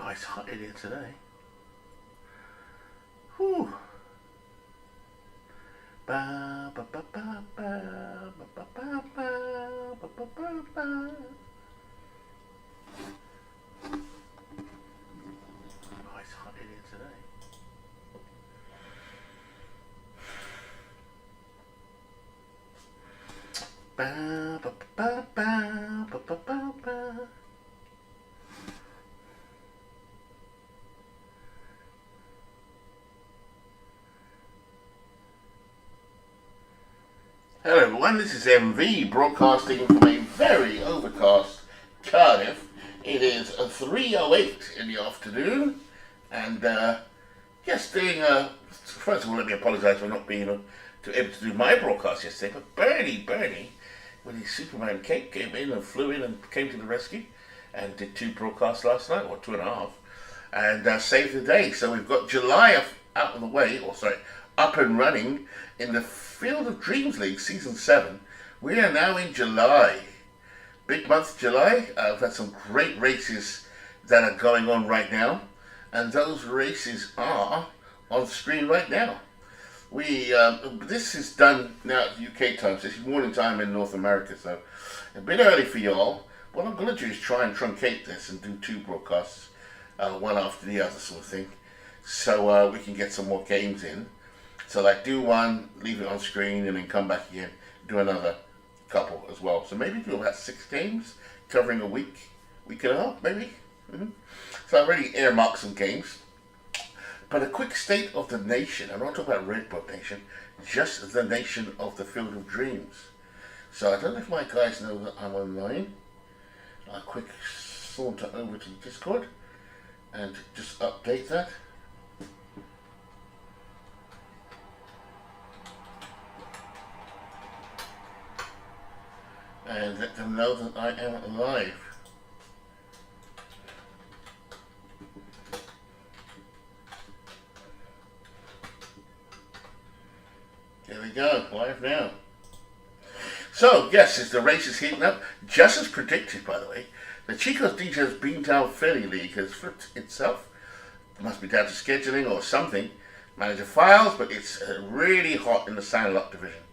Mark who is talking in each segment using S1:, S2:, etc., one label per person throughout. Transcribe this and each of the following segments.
S1: Oh, it's hot in here today. Whew. Ba ba ba ba ba ba ba ba ba ba ba ba. Oh, it's hot in here today. Ba ba ba ba ba ba ba ba. Hello everyone, this is MV broadcasting from a very overcast Cardiff. It is 3:08 in the afternoon, and just doing first of all, let me apologise for not being able to do my broadcast yesterday, but Bernie, with his Superman cape, came in and flew in and came to the rescue and did 2 broadcasts last night, or 2.5, and saved the day. So we've got July out of the way, or sorry, up and running in the Field of Dreams League Season 7. We are now in July. Big month, July. We've had some great races that are going on right now, and those races are on screen right now. This is done now at UK time, so it's morning time in North America, so a bit early for y'all. What I'm going to do is try and truncate this and do 2 broadcasts, one after the other sort of thing, so we can get some more games in. So like do one, leave it on screen, and then come back again, do another couple as well. So maybe do about 6 games, covering a week and a half, maybe. So I've already earmarked some games. But a quick state of the nation. I'm not talking about Red Book Nation, just the nation of the Field of Dreams. So I don't know if my guys know that I'm online. I'll quick saunter over to Discord and just update that. And let them know that I am live. There we go, live now. So, yes, as the race is heating up, just as predicted, by the way, the Chico's DJ's Beantown Philly League has flipped itself. It must be down to scheduling or something. Manager files, but it's really hot in the Sandlot division.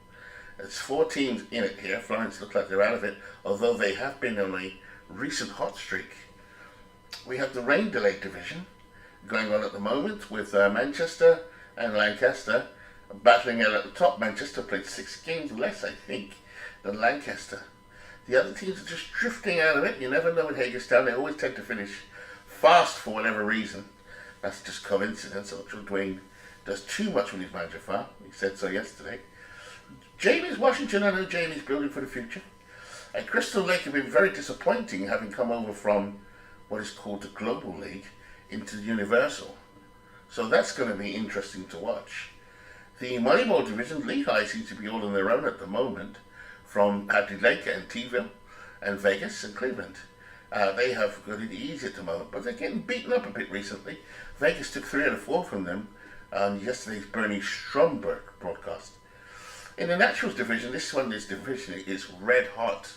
S1: There's 4 teams in it here. Florence looks like they're out of it, although they have been on a recent hot streak. We have the rain delay division going on at the moment with Manchester and Lancaster battling it at the top. Manchester played 6 games less, I think, than Lancaster. The other teams are just drifting out of it. You never know with Hagerstown. They always tend to finish fast for whatever reason. That's just coincidence. I'm not sure Dwayne does too much with his manager file. He said so yesterday. Jamie's Washington, I know Jamie's building for the future. And Crystal Lake have been very disappointing, having come over from what is called the Global League into the Universal. So that's going to be interesting to watch. The Moneyball division, Lehigh seems to be all on their own at the moment, from Hadley Lake and T-ville and Vegas and Cleveland. They have got it easy at the moment, but they're getting beaten up a bit recently. Vegas took 3 out of 4 from them on yesterday's Bernie Stromberg broadcast. In the Naturals division, this division is red hot,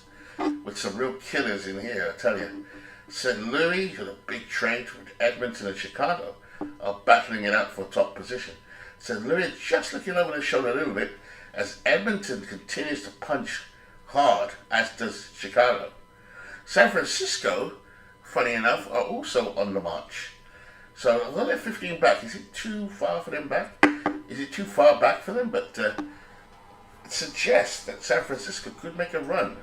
S1: with some real killers in here, I tell you. St. Louis, with a big trade with Edmonton and Chicago, are battling it out for top position. St. Louis just looking over their shoulder a little bit, as Edmonton continues to punch hard, as does Chicago. San Francisco, funny enough, are also on the march. So although they're 15 back, is it too far for them back? Is it too far back for them? But suggests that San Francisco could make a run.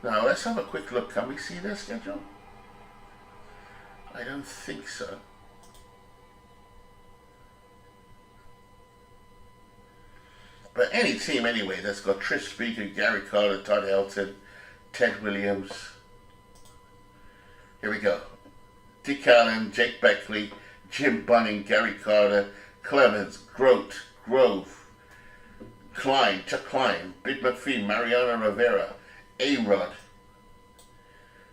S1: Now let's have a quick look. Can we see their schedule? I don't think so. But any team anyway that's got Trish Speaker, Gary Carter, Todd Elton, Ted Williams. Here we go. Dick Allen, Jake Beckley, Jim Bunning, Gary Carter, Clemens, Grote, Grove, Klein, Chuck Klein, Big McPhee, Mariano Rivera, A-Rod,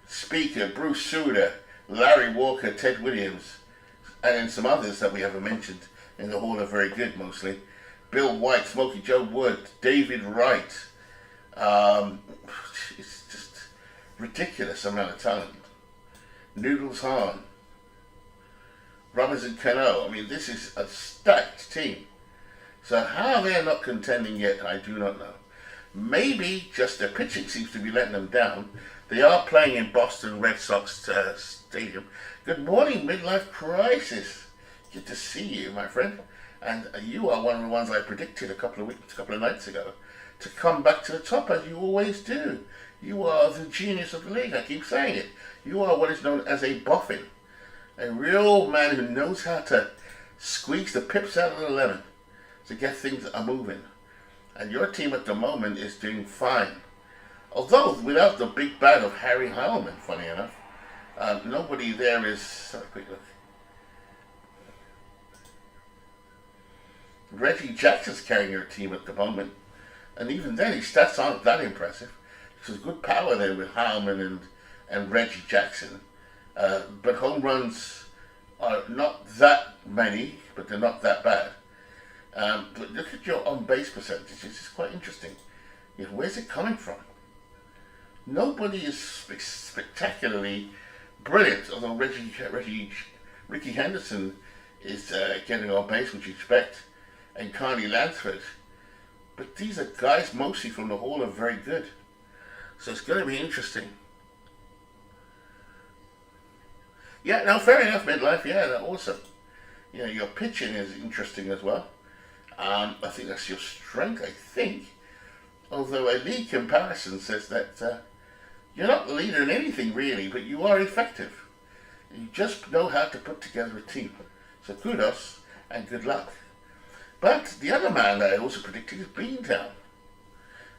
S1: Speaker, Bruce Suda, Larry Walker, Ted Williams, and then some others that we haven't mentioned in the hall are very good mostly. Bill White, Smokey Joe Wood, David Wright. It's just ridiculous amount of talent. Noodles Hahn. Robinson Cano. I mean, this is a stacked team. So how they're not contending yet, I do not know. Maybe just their pitching seems to be letting them down. They are playing in Boston Red Sox Stadium. Good morning, Midlife Crisis. Good to see you, my friend. And you are one of the ones I predicted a couple of nights ago to come back to the top, as you always do. You are the genius of the league. I keep saying it. You are what is known as a boffin, a real man who knows how to squeeze the pips out of the lemon to get things moving. And your team at the moment is doing fine. Although without the big bad of Harry Heilman, funny enough, nobody there is. Have a quick look. Reggie Jackson's carrying your team at the moment, and even then his stats aren't that impressive. There's good power there with Heilman and Reggie Jackson, but home runs are not that many, but they're not that bad. But look at your on-base percentages. It's quite interesting. You know, where's it coming from? Nobody is spectacularly brilliant, although Ricky Henderson is getting on base, which you expect, and Carney Lansford. But these are guys mostly from the Hall are very good. So it's going to be interesting. Yeah, no, fair enough, Midlife. Yeah, awesome. You know, your pitching is interesting as well. I think that's your strength, I think. Although a league comparison says that you're not the leader in anything really, but you are effective. You just know how to put together a team. So kudos and good luck. But the other man that I also predicted is Beantown.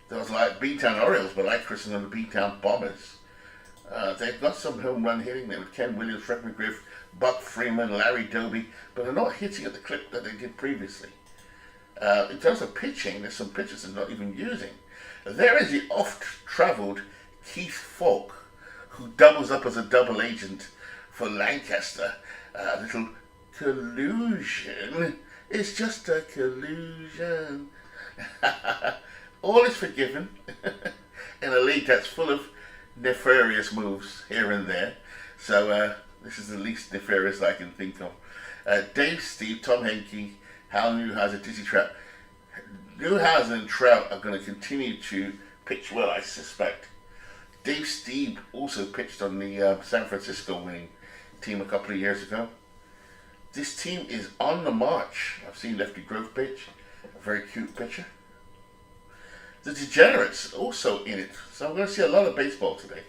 S1: There was like Beantown Orioles, but I christened them the Beantown Bombers. They've got some home run hitting there with Ken Williams, Fred McGriff, Buck Freeman, Larry Doby, but they're not hitting at the clip that they did previously. In terms of pitching, there's some pitchers they're not even using. There is the oft-travelled Keith Falk, who doubles up as a double agent for Lancaster. Little collusion. It's just a collusion. All is forgiven in a league that's full of nefarious moves here and there. So this is the least nefarious I can think of. Dave Steve, Tom Henke, Hal Newhouser, Dizzy Trout. Newhouser and Trout are going to continue to pitch well, I suspect. Dave Steve also pitched on the San Francisco winning team a couple of years ago. This team is on the march. I've seen Lefty Grove pitch, a very cute pitcher. The Degenerates also in it, so I'm going to see a lot of baseball today.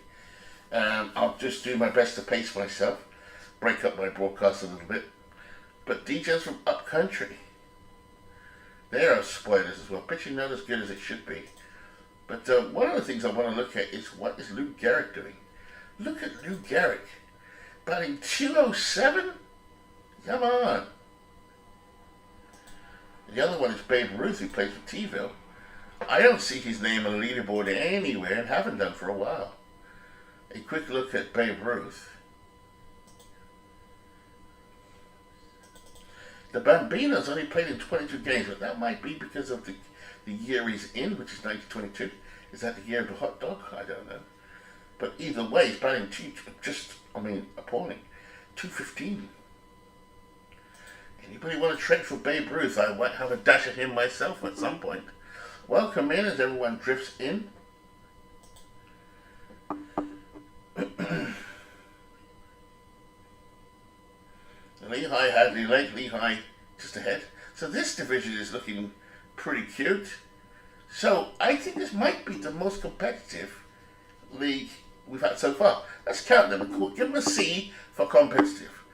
S1: I'll just do my best to pace myself, break up my broadcast a little bit. But DJs from Upcountry, they are spoilers as well. Pitching not as good as it should be. But one of the things I want to look at is what is Lou Gehrig doing. Look at Lou Gehrig, batting .207. Come on. The other one is Babe Ruth, who plays for T-ville. I don't see his name on the leaderboard anywhere and haven't done for a while. A quick look at Babe Ruth. The Bambinos only played in 22 games, but that might be because of the year he's in, which is 1922. Is that the year of the hot dog? I don't know. But either way, he's batting appalling. 215. Anybody want to trade for Babe Ruth? I might have a dash at him myself at some point. Welcome in as everyone drifts in. Lehigh Hadley Lake, Lehigh just ahead. So this division is looking pretty cute. So I think this might be the most competitive league we've had so far. Let's count them. Give them a C for competitive.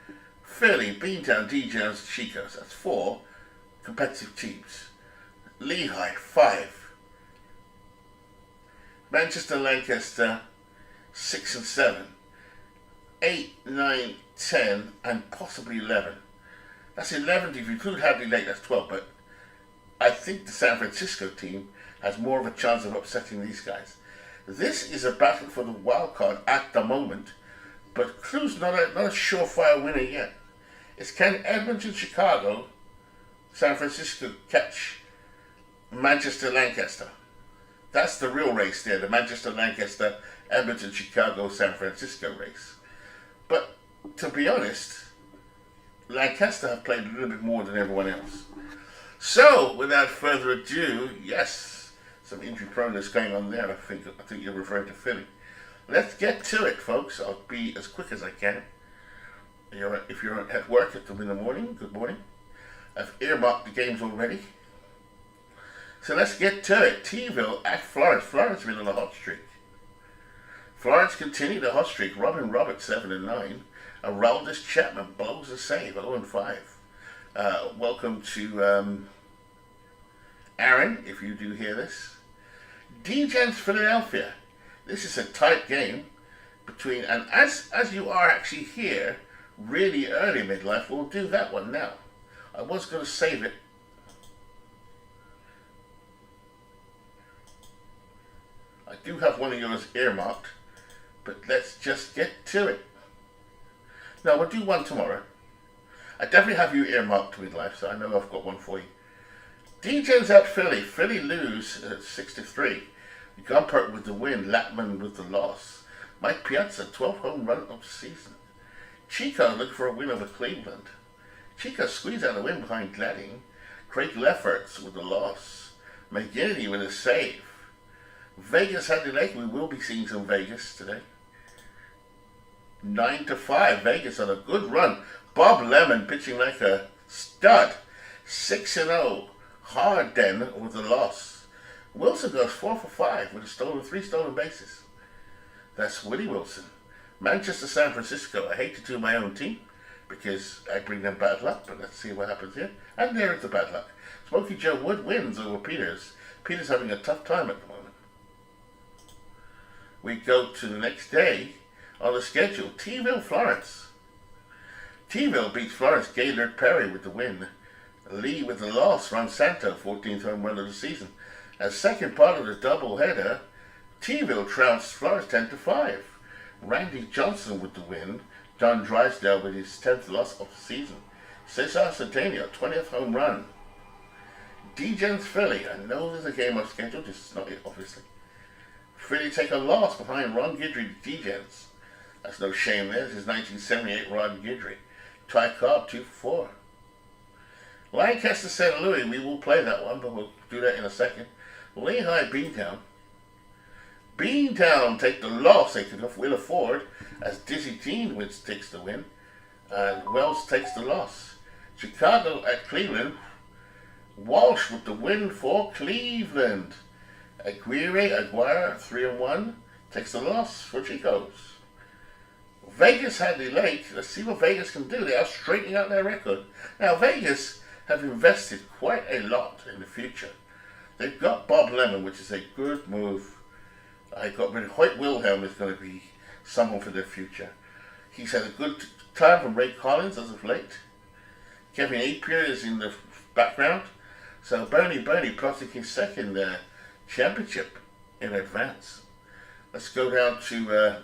S1: Philly, Beantown, DJs, Chicos. That's 4 competitive teams. Lehigh, 5. Manchester, Lancaster, 6 and 7. 8, 9, 10, and possibly 11. That's 11. If you include Hadley Lake, that's 12. But I think the San Francisco team has more of a chance of upsetting these guys. This is a battle for the wild card at the moment, but Clue's not a surefire winner yet. It's can Edmonton, Chicago, San Francisco catch Manchester, Lancaster. That's the real race there, the Manchester, Lancaster, Edmonton, Chicago, San Francisco race. But to be honest, Lancaster have played a little bit more than everyone else. So, without further ado, yes, some injury proneness going on there. I think you're referring to Philly. Let's get to it, folks. I'll be as quick as I can. If you're at work in the morning, good morning. I've earmarked the games already. So let's get to it. T-ville at Florence. Florence been on a hot streak. Florence continued the hot streak. Robin Roberts 7-9. Aroldis Chapman blows a save 0-5. Welcome to Aaron, if you do hear this. DJ's Philadelphia. This is a tight game between, and as you are actually here really early midlife, we'll do that one now. I was going to save it. I do have one of yours earmarked, but let's just get to it. No, we'll do one tomorrow. I definitely have you earmarked, midlife, so I know I've got one for you. DJ's at Philly. Philly lose at 6-3. Gumpert with the win, Latman with the loss. Mike Piazza, 12th home run of the season. Chico looking for a win over Cleveland. Chico squeezed out a win behind Gladding. Craig Lefferts with the loss. McGinnity with a save. Vegas had the lake. We will be seeing some Vegas today. 9-5. Vegas on a good run. Bob Lemon pitching like a stud. 6-0. Harden with the loss. Wilson goes 4 for 5 with 3 stolen bases. That's Willie Wilson. Manchester, San Francisco. I hate to do my own team because I bring them bad luck, but let's see what happens here. And there is the bad luck. Smokey Joe Wood wins over Peters. Peters having a tough time at the moment. We go to the next day on the schedule. T-ville, Florence. T-ville beats Florence. Gaylord Perry with the win. Lee with the loss. Ron Santo, 14th home run of the season. As second part of the doubleheader, T-ville trounced Florence 10-5. Randy Johnson with the win. John Drysdale with his 10th loss of the season. Cesar Centennial, 20th home run. DJ's Philly. I know there's a game off schedule. This is not it, obviously. Philly take a loss behind Ron Guidry DJ's. That's no shame there. This is 1978 Ron Guidry. Ty Cobb, 2 for 4. Lancaster St. Louis. We will play that one, but we'll do that in a second. Lehigh Beantown. Beantown take the loss they could afford as Dizzy Dean takes the win and Wells takes the loss. Chicago at Cleveland. Walsh with the win for Cleveland. Aguirre 3-1 takes the loss for Chico's. Vegas had the lake. Let's see what Vegas can do. They are straightening out their record. Now Vegas have invested quite a lot in the future. They've got Bob Lemon, which is a good move. I got rid of Hoyt Wilhelm is going to be someone for their future. He's had a good time from Ray Collins as of late. Kevin Apier is in the background. So Bernie plotting his second championship in advance. Let's go down to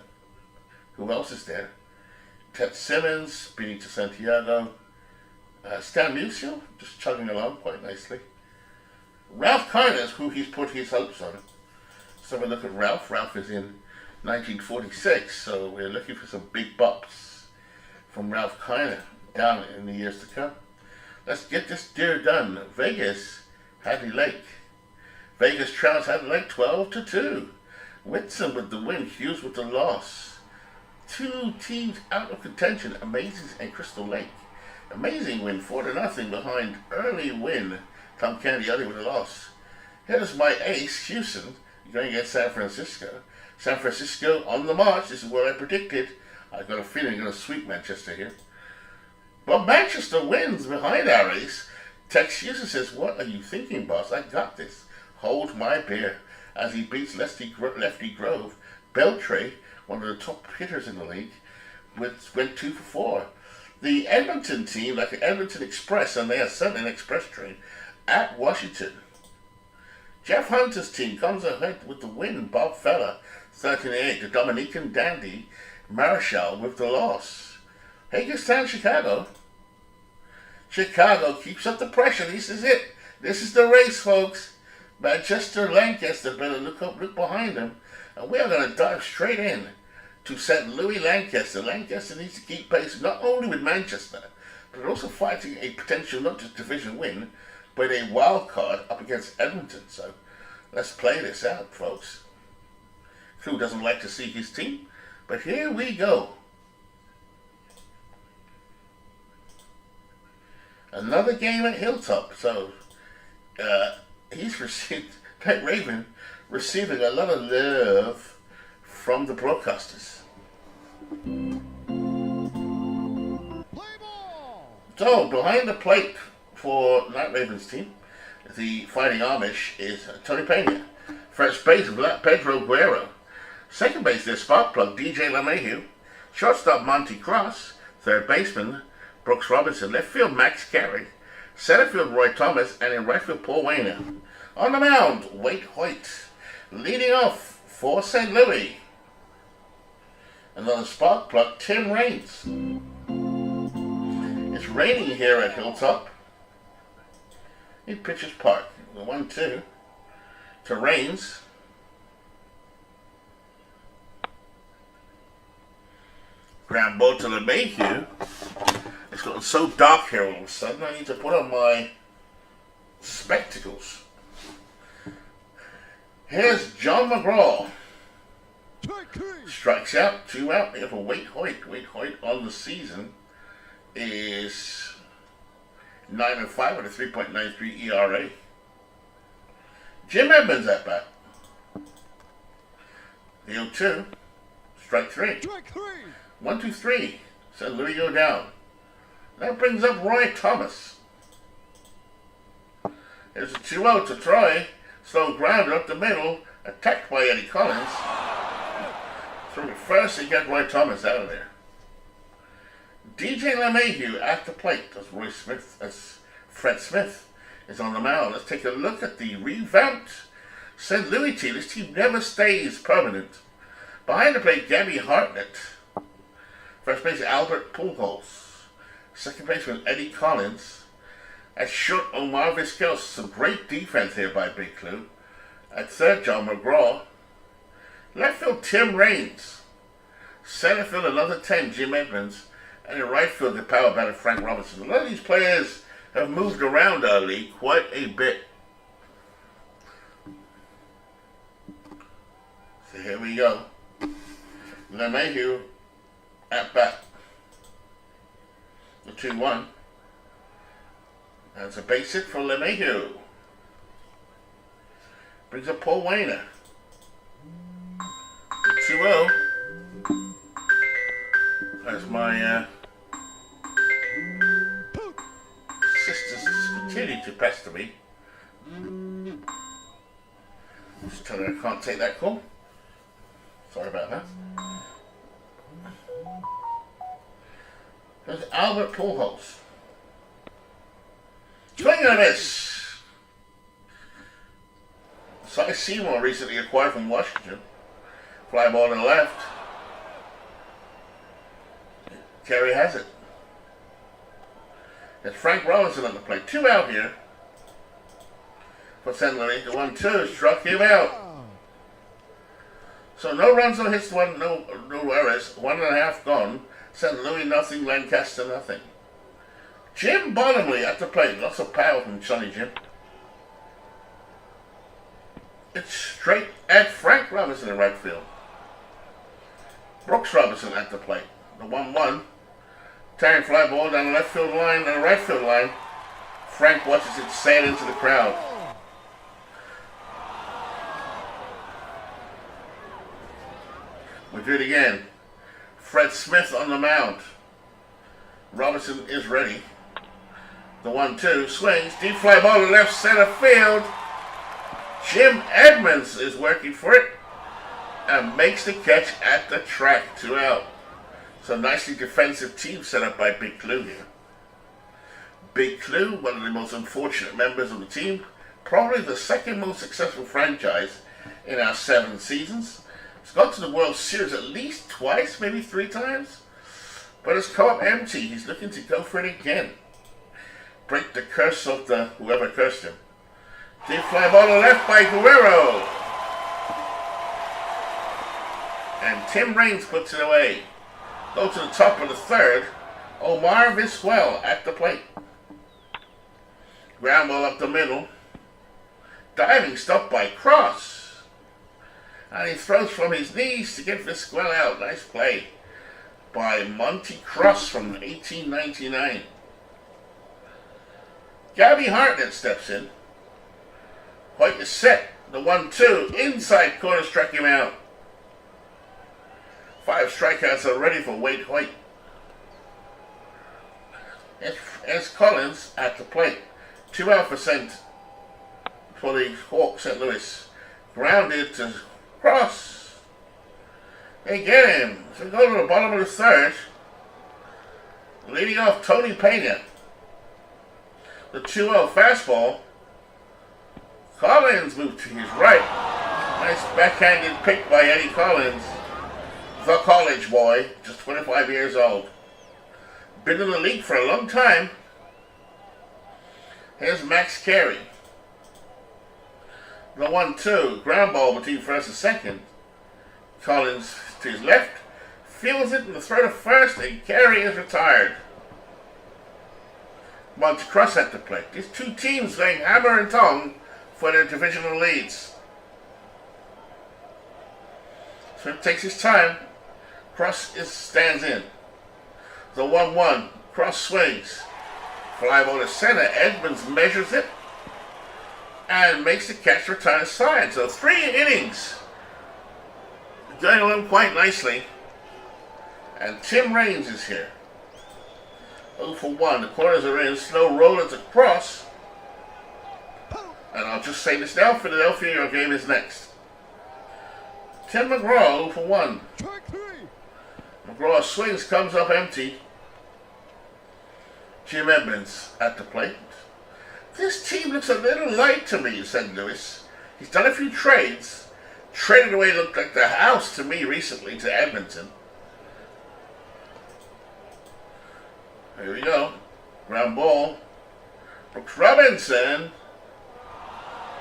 S1: who else is there? Ted Simmons, Benito Santiago. Stan Musial, just chugging along quite nicely. Ralph Kiner, who he's put his hopes on. So we look at Ralph. Ralph is in 1946, so we're looking for some big bops from Ralph Kiner down in the years to come. Let's get this deal done. Vegas, Hadley Lake. Vegas trounced Hadley Lake 12-2. Whitson with the win, Hughes with the loss. 2 teams out of contention, Amazing and Crystal Lake. Amazing win 4-0 behind early win. Tom Candiotti with a loss. Here's my ace, Houston, going against San Francisco. San Francisco on the march. This is what I predicted. I've got a feeling I'm going to sweep Manchester here. But Manchester wins behind our ace. Tex Houston says, "What are you thinking, boss? I got this. Hold my beer." As he beats Lefty Grove. Beltray, one of the top hitters in the league, went 2 for 4. The Edmonton team, like the Edmonton Express, and they are sent an express train, at Washington. Jeff Hunter's team comes ahead with the win. Bob Feller, 13-8. The Dominican dandy, Marshall with the loss. Hagerstown, Chicago. Chicago keeps up the pressure. This is it. This is the race, folks. Manchester, Lancaster better look behind them. And we are going to dive straight in to St. Louis, Lancaster. Lancaster needs to keep pace not only with Manchester, They're also fighting a potential not just division win, but a wild card up against Edmonton. So let's play this out, folks. Who doesn't like to see his team? But here we go. Another game at Hilltop. So he's received, Pat Raven, receiving a lot of love from the broadcasters. So behind the plate for Night Ravens team, the Fighting Amish is Tony Pena. First base, Pedro Guerrero. Second base, their spark plug, DJ LeMahieu. Shortstop, Monty Cross. Third baseman, Brooks Robinson. Left field, Max Carey. Center field, Roy Thomas. And in right field, Paul Wainer. On the mound, Wade Hoyt. Leading off for St. Louis. Another spark plug, Tim Raines. It's raining here at Hilltop in Pitchers Park. The 1-2 to Raines. Ground ball to LeMahieu. It's gotten so dark here all of a sudden, I need to put on my spectacles. Here's John McGraw. Strikes out, 2 out here for Wade Hoyt. Wade Hoyt on the season is 9-5 with a 3.93 ERA. Jim Edmonds at bat. The 0-2. Strike 3. 1-2-3. So Louis go down. That brings up Roy Thomas. There's a 2-0 to Troy. Slow grounder up the middle. Attacked by Eddie Collins. Through the first, he got Roy Thomas out of there. DJ LeMahieu at the plate as Fred Smith is on the mound. Let's take a look at the revamped St. Louis team. This team never stays permanent. Behind the plate, Gabby Hartnett. First base, Albert Pujols. Second baseman, Eddie Collins. At short, Omar Vizquel. Some great defense here by Big Clue. At third, John McGraw. Left field, Tim Raines. Center field, another 10, Jim Edmonds. And in right field, the power batter, Frank Robinson. A lot of these players have moved around our league quite a bit. So here we go. LeMahieu at bat. The 2-1. That's a base hit for LeMahieu. Brings up Paul Wainer. The 2-0. As my sisters continue to pester me. Just tell her I can't take that call. Sorry about that. There's Albert Pujols. Swing and a miss. Cy Seymour recently acquired from Washington. Fly ball to the left. Carey has it. There's Frank Robinson on the plate. 2 out here for St. Louis. The 1-2 struck him out. So no runs, no hits, no errors. 1.5 gone. St. Louis nothing, Lancaster nothing. Jim Bottomley at the plate. Lots of power from Sonny Jim. It's straight at Frank Robinson in right field. Brooks Robinson at the plate. The 1-1. Tearing fly ball down the left field line and the right field line. Frank watches it sail into the crowd. We do it again. Fred Smith on the mound. Robinson is ready. The 1-2 swings. Deep fly ball to left center field. Jim Edmonds is working for it and makes the catch at the track. 2 out. So nicely defensive team set up by Big Clue here. Big Clue, one of the most unfortunate members of the team, probably the second most successful franchise in our 7 seasons. It's got to the World Series at least twice, maybe 3 times. But it's come up empty. He's looking to go for it again. Break the curse of the whoever cursed him. Deep fly ball to left by Guerrero. And Tim Raines puts it away. Go to the top of the third. Omar Vizquel at the plate. Ground ball up the middle. Diving stop by Cross. And he throws from his knees to get Vizquel out. Nice play by Monty Cross from 1899. Gabby Hartnett steps in. White is set. The 1-2. Inside corner struck him out. 5 strikeouts already for Wade White. It's Collins at the plate. 2 out for the Hawks St. Louis. Grounded to Cross. They get him. So go to the bottom of the third. Leading off Tony Pena. The 2-0 fastball. Collins moved to his right. Nice backhanded pick by Eddie Collins. The college boy, just 25 years old. Been in the league for a long time. Here's Max Carey. The 1-2. Ground ball between first and second. Collins to his left. Fields it in the throw to first, and Carey is retired. Monty Cross at the plate. These two teams going hammer and tongue for their divisional leads. So it takes his time. Cross stands in. The 1-1. Cross swings. Fly ball to center. Edmonds measures it and makes the catch return aside. So 3 innings. Going along quite nicely. And Tim Raines is here. 0 for 1. The corners are in. Slow roller to Cross. And I'll just say this now. Philadelphia, your game is next. Tim McGraw 0 for 1. McGraw swings, comes up empty. Jim Edmonds at the plate. This team looks a little light to me, said Lewis. He's done a few trades. Traded away looked like the house to me recently to Edmonton. Here we go. Ground ball. Brooks Robinson.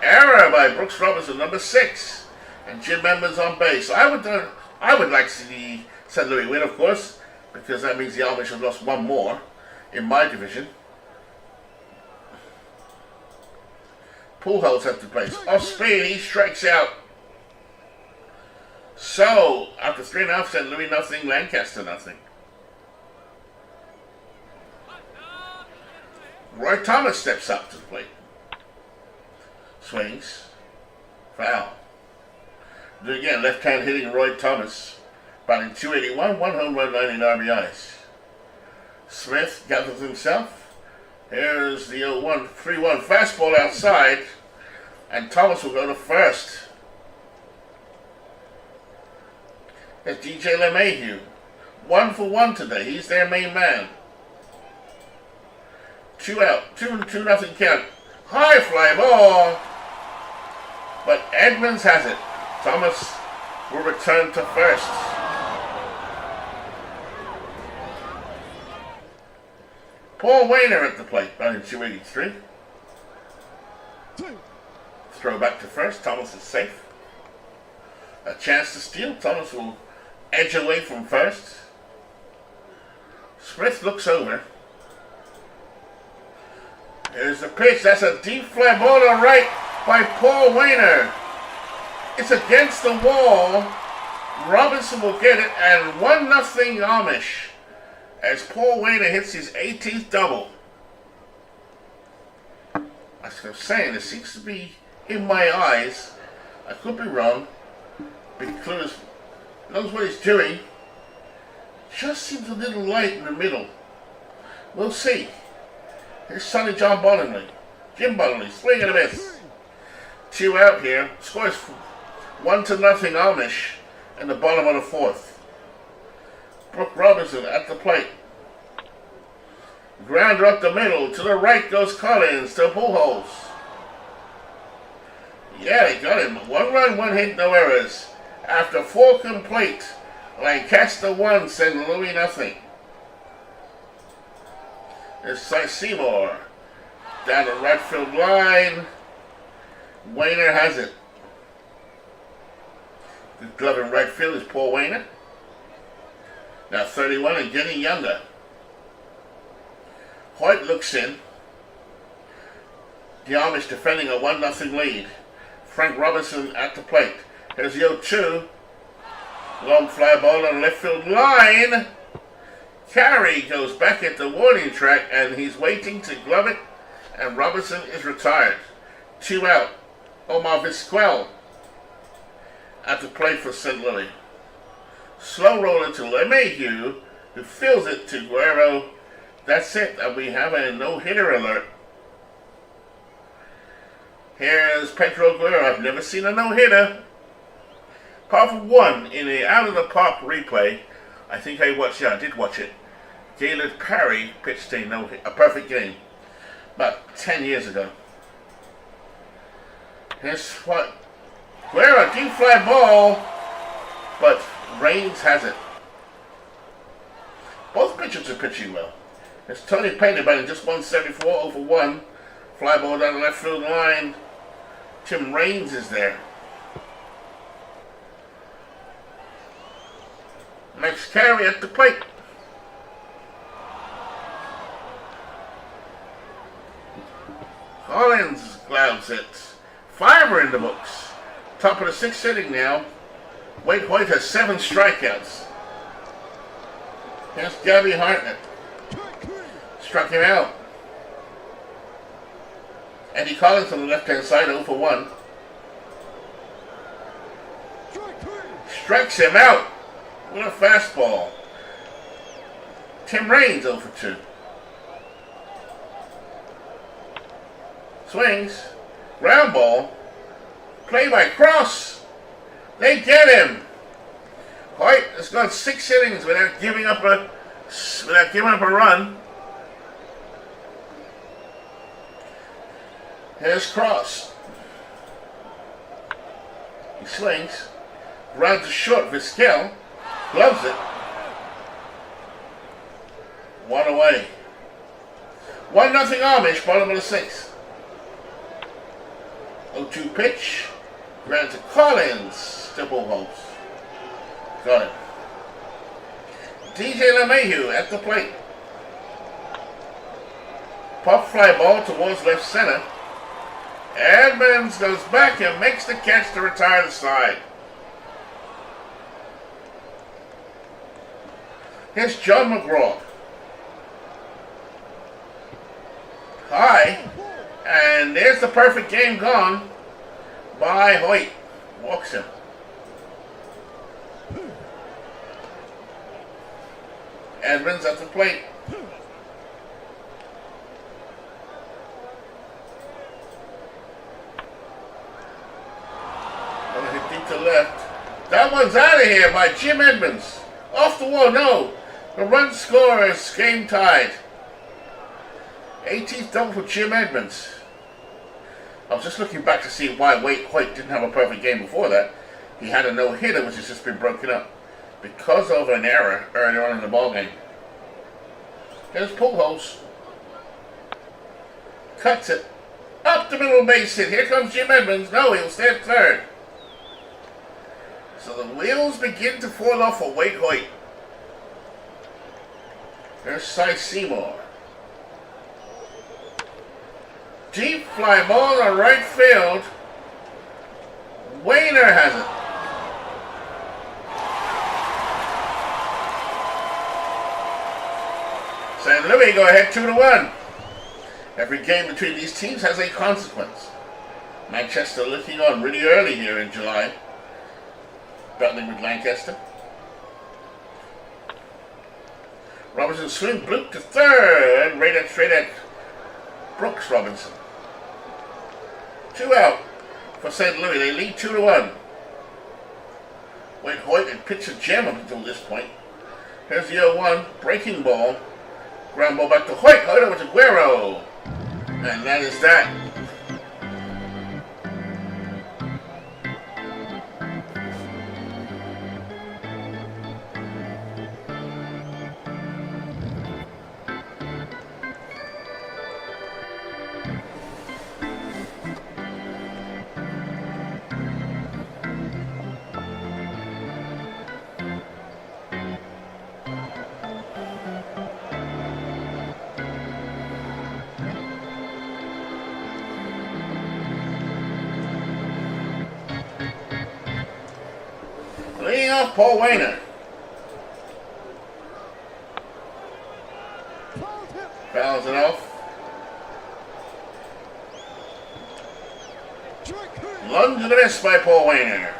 S1: Error by Brooks Robinson, number 6. And Jim Edmonds on base. So I would like to see St. Louis win, of course, because that means the Amish have lost 1 more in my division. Pujols at the place. Off speed, he strikes out. So, after 3.5, St. Louis nothing, Lancaster nothing. Roy Thomas steps up to the plate. Swings. Foul. Do it again, left-hand hitting Roy Thomas. Batting 281, 1 home run, 19 RBIs. Smith gathers himself. Here's the 0-1, 3-1 fastball outside. And Thomas will go to first. There's DJ LeMahieu. 1 for 1 today. He's their main man. 2 out. 2-0 count. High fly ball. But Edmonds has it. Thomas will return to first. Paul Wainer at the plate, batting 283. Throw back to first. Thomas is safe. A chance to steal. Thomas will edge away from first. Smith looks over. Here's the pitch. That's a deep fly ball to right by Paul Wainer. It's against the wall. Robinson will get it, and 1-0 Amish as Paul Wainer hits his 18th double. As I'm saying, it seems to be in my eyes. I could be wrong. Big Clue knows what he's doing. Just seems a little light in the middle. We'll see. Here's Sonny John Bottomley. Jim Bottomley, swing and a miss. 2 out here. Scores 1-0 Amish in the bottom of the 4th. Brooks Robinson at the plate. Grounder up the middle. To the right goes Collins to Pujols. Yeah, they got him. 1 run, 1 hit, no errors. After 4 complete, Lancaster 1, St. Louis nothing. There's Cy Seymour down the right field line. Wainer has it. Good glove in right field is Paul Wainer. Now 31 and getting younger. Hoyt looks in. The Amish defending a 1-0 lead. Frank Robinson at the plate. Here's the 0-2. Long fly ball on the left field line. Carey goes back at the warning track and he's waiting to glove it. And Robinson is retired. 2 out. Omar Vizquel at the plate for St. Louis. Slow roll into LeMahieu, who fields it to Guerrero. That's it, and we have a no-hitter alert. Here's Pedro Guerrero. I've never seen a no-hitter. Apart from one in a out-of-the-park replay. I think I did watch it. Gaylord Perry pitched a perfect game about 10 years ago. Here's what Guerrero, deep fly ball, but Raines has it. Both pitchers are pitching well. It's Tony Payne batting just 174 over 1. Fly ball down the left field line. Tim Raines is there. Max Carey at the plate. Collins gloves it. 5 in the books. Top of the 6th inning now. Wade Hoyt has 7 strikeouts. Here's Gabby Hartnett. Struck him out. Eddie Collins on the left-hand side, 0 for 1. Strikes him out with a fastball. Tim Raines 0 for 2. Swings. Ground ball. Play by Cross. They get him. Hoyt has gone 6 innings without giving up a run. Here's Cross. He swings. Grounds to short. Vizquel gloves it. 1 away. 1-0 Amish, bottom of the 6th. 0-2 pitch. Ground to Collins. Stipple hopes. Got it. DJ LeMahieu at the plate. Pop fly ball towards left center. Edmonds goes back and makes the catch to retire the side. Here's John McGraw. High. And there's the perfect game gone by Hoyt. Walks him. Edmonds at the plate. Gonna hit deep to left. That one's out of here by Jim Edmonds. Off the wall, no. The run scorer is game tied. 18th double for Jim Edmonds. I was just looking back to see why Wade Hoyt didn't have a perfect game before that. He had a no-hitter, which has just been broken up because of an error earlier on in the ballgame. Here's Pujols. Cuts it. Up the middle base hit. Here comes Jim Edmonds. No, he'll stay at third. So the wheels begin to fall off for Wade Hoyt. There's Cy Seymour. Deep fly ball on right field. Wayner has it. St. Louis go ahead 2-1. Every game between these teams has a consequence. Manchester looking on really early here in July. Battling with Lancaster. Robinson swing, bloop to third. Straight at Brooks Robinson. 2 out for St. Louis. They lead 2-1. Wade Hoyt had pitched a gem up until this point. Here's the 0-1. Breaking ball. Ground ball back to Hoyt. Hoyt over to Guerrero. And that is that. off Paul Wainer. Fouls it off. Lunge and a miss by Paul Wainer.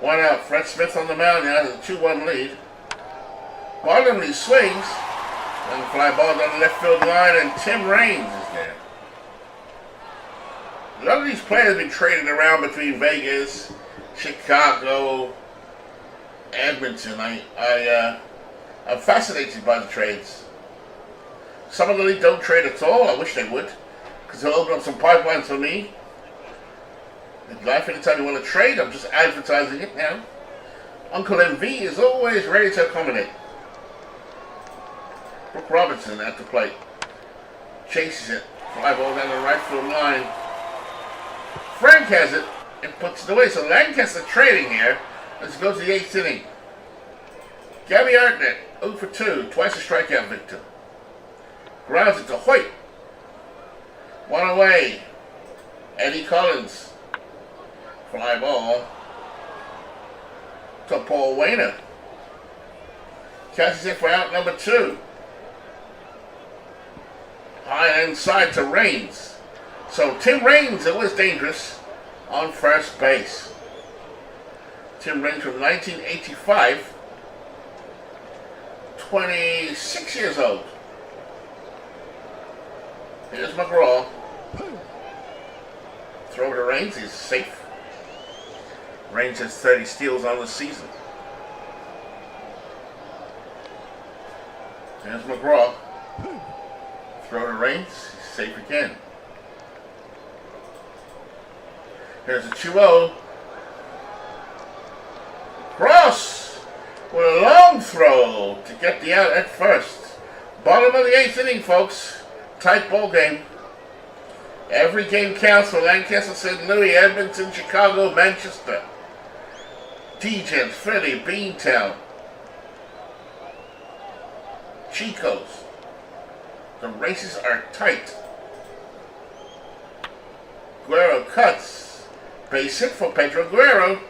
S1: 1 out. Fred Smith on the mound now has a 2-1 lead. Bottomley swings. And the fly ball down the left field line, and Tim Raines is there. A lot of these players have been traded around between Vegas, Chicago, Edmonton. I'm fascinated by the trades. Some of them don't trade at all. I wish they would, because they'll open up some pipelines for me. Life anytime you want to trade, I'm just advertising it now. Uncle MV is always ready to accommodate. Brooke Robinson at the plate. Chases it. Fly ball down the right field line. Frank has it and puts it away. So Lancaster trading here. Let's go to the 8th inning. Gabby Artnett, 0 for 2. Twice a strikeout victim. Grounds it to Hoyt. 1 away. Eddie Collins. Fly ball to Paul Wainer. Catches it for out number 2. High inside to Raines. So Tim Raines, it was dangerous on first base. Tim Raines from 1985. 26 years old. Here's McGraw. Throw to Raines, he's safe. Raines has 30 steals on the season. Here's McGraw. Throw to Raines, he's safe again. Here's a 2-0. Cross with a long throw to get the out at first. Bottom of the 8th inning, folks. Tight ball game. Every game counts for Lancaster, St. Louis, Edmonton, Chicago, Manchester, Degens, Philly, Beantown, Chico's. The races are tight. Guerrero cuts. Base hit for Pedro Guerrero.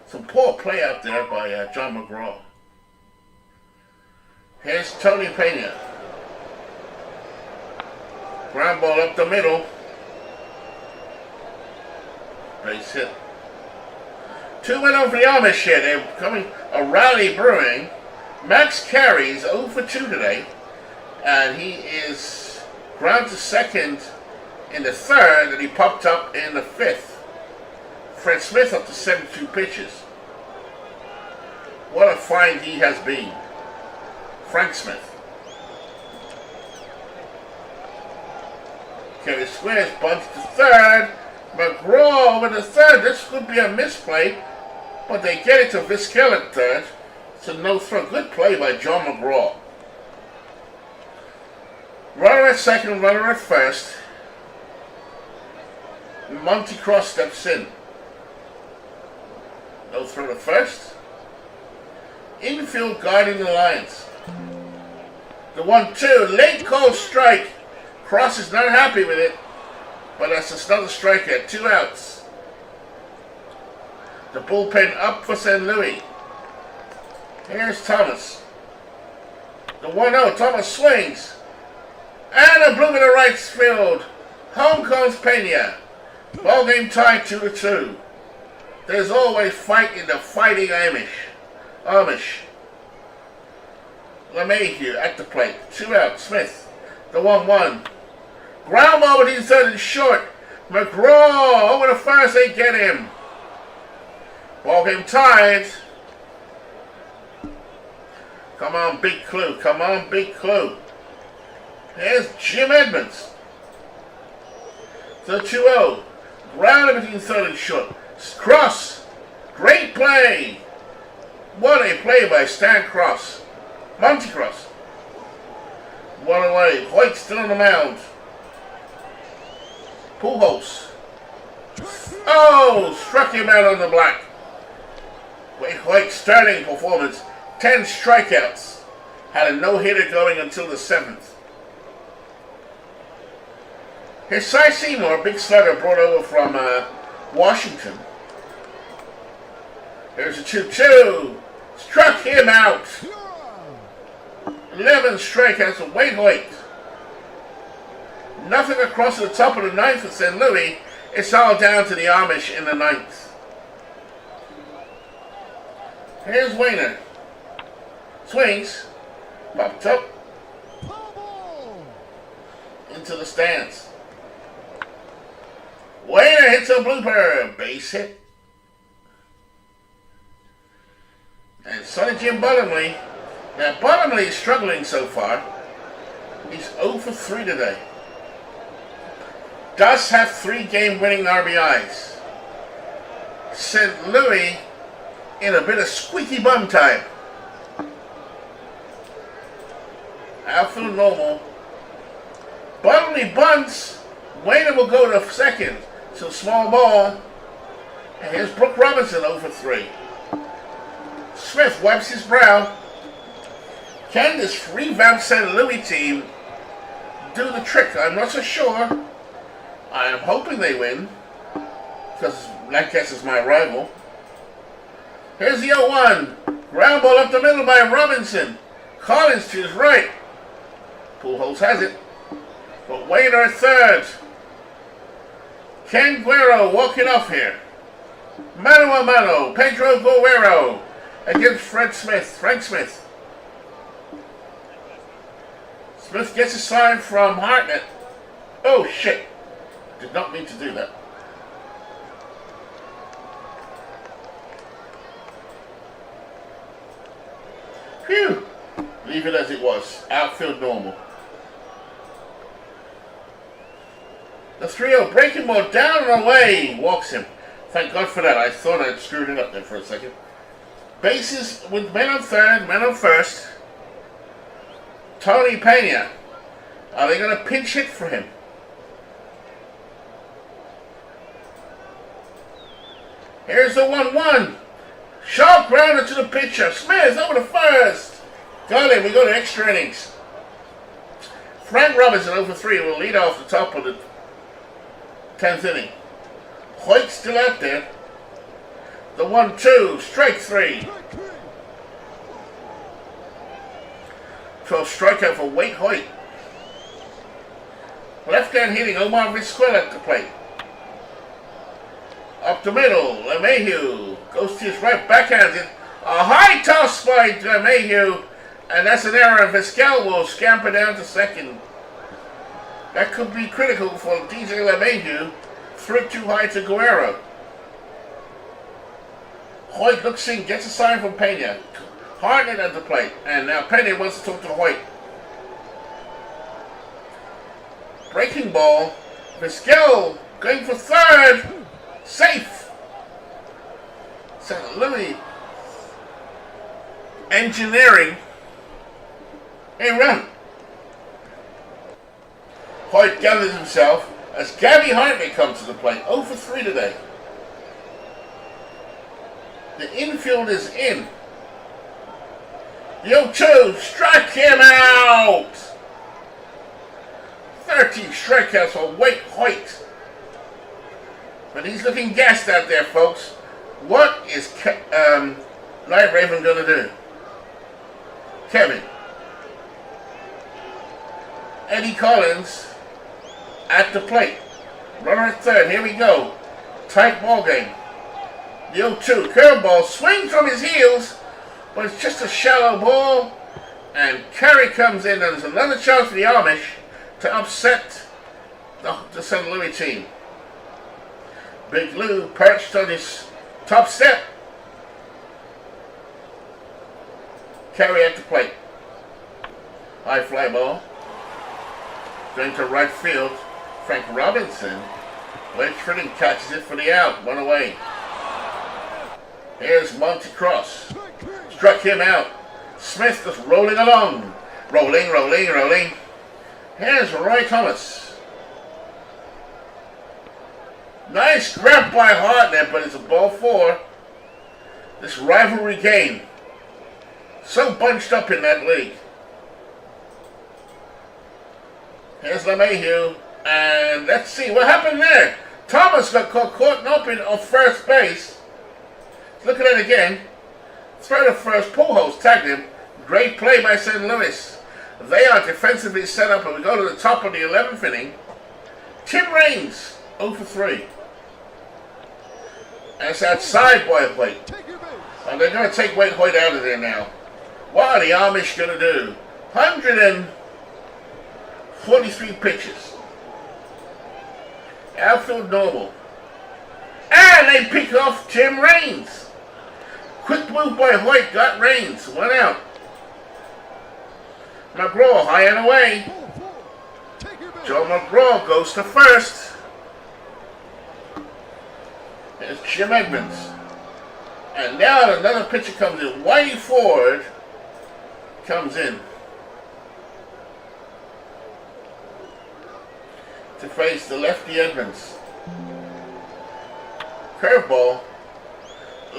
S1: Some poor play out there by John McGraw. Here's Tony Pena. Ground ball up the middle. Base hit. 2-1 for the Amish here. They're coming a rally brewing. Max Carey's 0 for 2 today. And he is ground to second in the 3rd, and he popped up in the 5th. Fred Smith up to 72 pitches. What a find he has been. Frank Smith. Kerry Squares bunts to 3rd. McGraw over the 3rd. This could be a misplay, but they get it to Vizquel at 3rd. It's a no throw. Good play by John McGraw. Runner at 2nd, runner at 1st. Monty Cross steps in. No throw to 1st. Infield guarding the lines. The 1-2. Late call strike. Cross is not happy with it, but that's another strike at 2 outs. The bullpen up for St. Louis. Here's Thomas. The 1-0. Thomas swings. And a bloom in the right field. Home comes Pena. Ball game tied 2-2. There's always fight in the fighting Amish. LeMahieu at the plate. 2 out. Smith. The 1-1. Ground ball between 3rd and short. McGraw over the first. They get him. Ball game tied. Come on, Big Clue. Come on, Big Clue. Here's Jim Edmonds. The 2-0. Ground between 3rd and short. Cross. Great play. What a play by Stan Cross. Monty Cross. 1 away. Hoyt still on the mound. Pujols. Oh, struck him out on the black. Hoyt's starting performance. 10 strikeouts. Had a no-hitter going until the 7th. Here's Cy Seymour, big slugger brought over from Washington. Here's a 2-2. Struck him out. 11 strikeouts of Wade Hoyt. Nothing across the top of the ninth with St. Louis. It's all down to the Amish in the ninth. Here's Wayner. Swings. Popped up. Into the stands. Wayner hits a blooper. Base hit. And Sonny Jim Bottomley. Now Bottomley is struggling so far. He's 0 for 3 today. Does have 3 game-winning RBIs. St. Louis in a bit of squeaky bum time. Outfield normal. Bottomley bunts. Wayner will go to second. So small ball. And here's Brooke Robinson 0 for 3. Smith wipes his brow. Can this revamped St. Louis team do the trick? I'm not so sure. I'm hoping they win, because that guess is my rival. Here's the 0-1. Ground ball up the middle by Robinson. Collins to his right. Pujols has it. But Wayner at third. Ken Guerrero walking off here. Mano a mano. Pedro Guerrero against Frank Smith. Smith gets a sign from Hartnett. Oh shit. Did not mean to do that. Phew. Leave it as it was. Outfield normal. The 3-0 breaking ball down and away. Walks him. Thank God for that. I thought I'd screwed it up there for a second. Bases with men on third, men on first. Tony Pena. Are they going to pinch hit for him? Here's the 1-1. Sharp grounder to the pitcher. Smith over to first. Got him. We go to extra innings. Frank Robinson 0 for 3 will lead off the top of the 10th inning. Hoyt still out there. The 1-2. Strike 3. 12 strikeout for Wade Hoyt. Left-hand hitting Omar Vizquel at the plate. Up the middle, LeMahieu goes to his right, backhanded. A high toss by LeMahieu, and that's an error. Vizquel will scamper down to second. That could be critical for DJ LeMahieu. Threw it too high to Guerrero. Hoyt looks in, gets a sign from Pena. Hartnett at the plate, and now Pena wants to talk to Hoyt. Breaking ball. Vizquel going for third. Safe. St. Louis engineering a run. Hoyt gathers himself as Gabby Hartnett comes to the plate. 0 for 3 today. The infield is in. The 0-2. Strike him out. 13 strikeouts for Wade Hoyt. But he's looking gassed out there, folks. What is Light Raven going to do? Kevin. Eddie Collins at the plate. Runner at third. Here we go. Tight ball game. The 0-2. Curveball swings from his heels, but it's just a shallow ball. And Carey comes in, and there's another chance for the Amish to upset the St. Louis team. Big Lou perched on his top step. Carey at the plate. High fly ball. Going to right field. Frank Robinson waits for it and catches it for the out. 1 away. Here's Monty Cross. Struck him out. Smith just rolling along. Rolling. Here's Roy Thomas. Nice grab by Hartnett, but it's a ball 4. This rivalry game. So bunched up in that league. Here's LeMahieu. And let's see what happened there. Thomas got caught open on first base. Look at it again. Throw to first. Pujols tagged him. Great play by St. Louis. They are defensively set up, and we go to the top of the 11th inning. Tim Raines, 0 for 3. And it's outside White. And they're going to take White out of there now. What are the Amish going to do? 143 pitches. Outfield normal. And they pick off Tim Raines. Quick move by White, got Raines. 1 out. McGraw high and away. Joe McGraw goes to first. There's Jim Edmonds. And now another pitcher comes in. Whitey Ford comes in to face the lefty Edmonds. Curveball.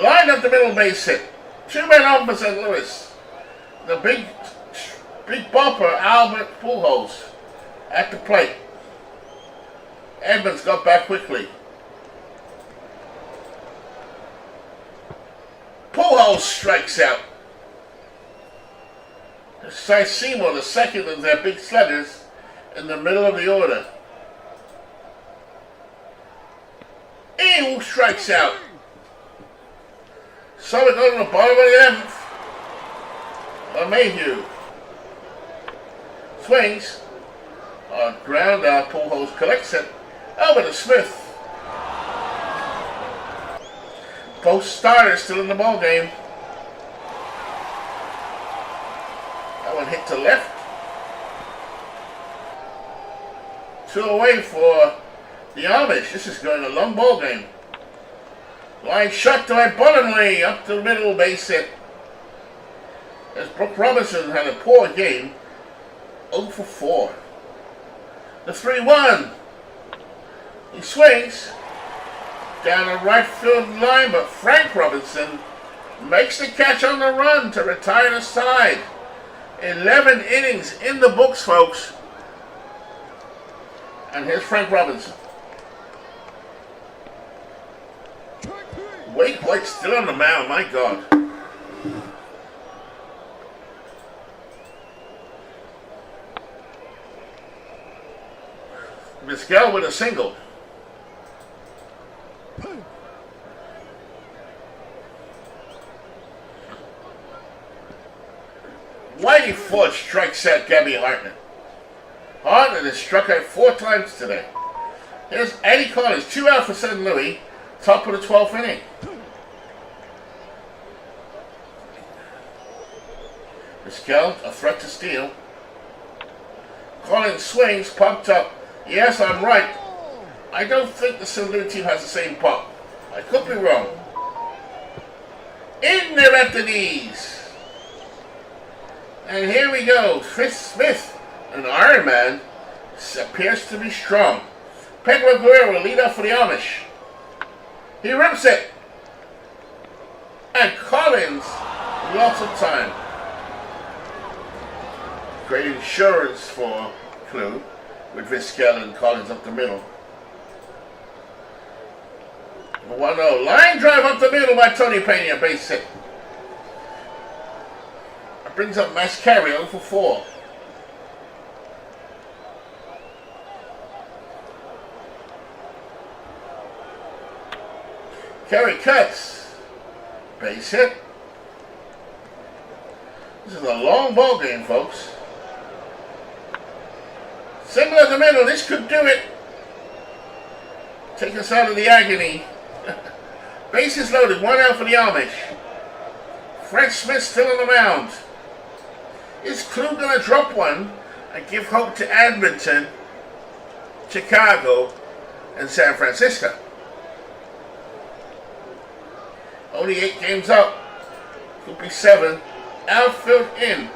S1: Line up the middle base hit. 2 men on for St. Louis. The big bumper, Albert Pujols, at the plate. Edmonds got back quickly. Pujols strikes out. Cy Seymour, the second of their big sluggers, in the middle of the order. Who strikes out? So we go to the bottom of the 11th. Mayhew swings. Ground out. Pujols collects it. Over to Smith. Both starters still in the ball game. That one hit to left. 2 away for the Amish. This is going a long ball game. Line shot to Bottomley up the middle base hit. As Brooke Robinson had a poor game. 0 for 4. The 3-1. He swings down the right field line, but Frank Robinson makes the catch on the run to retire the side. 11 innings in the books, folks. And here's Frank Robinson. White's still on the mound, my God. Vizquel with a single. Whitey Ford strikes out Gabby Hartnett. Hartnett has struck out 4 times today. Here's Eddie Collins, 2 out for St. Louis, top of the 12th inning. Vizquel, a threat to steal. Collins swings, pumped up. Yes, I'm right. I don't think the St. Louis team has the same pop. I could be wrong. In there at the knees. And here we go. Smith, an Iron Man, appears to be strong. Pedro Guerrero will lead off for the Amish. He rips it. And Collins, lots of time. Great insurance for Clue with Vizquel and Collins up the middle. 1-0. Line drive up the middle by Tony Pena, base hit. It brings up Mascario for 4. Carey cuts. Base hit. This is a long ball game, folks. Single at the middle. This could do it. Take us out of the agony. Bases loaded. 1 out for the Amish. Fred Smith still on the mound. Is Clue going to drop one and give hope to Edmonton, Chicago, and San Francisco? Only 8 games up. Could be 7. Outfield in.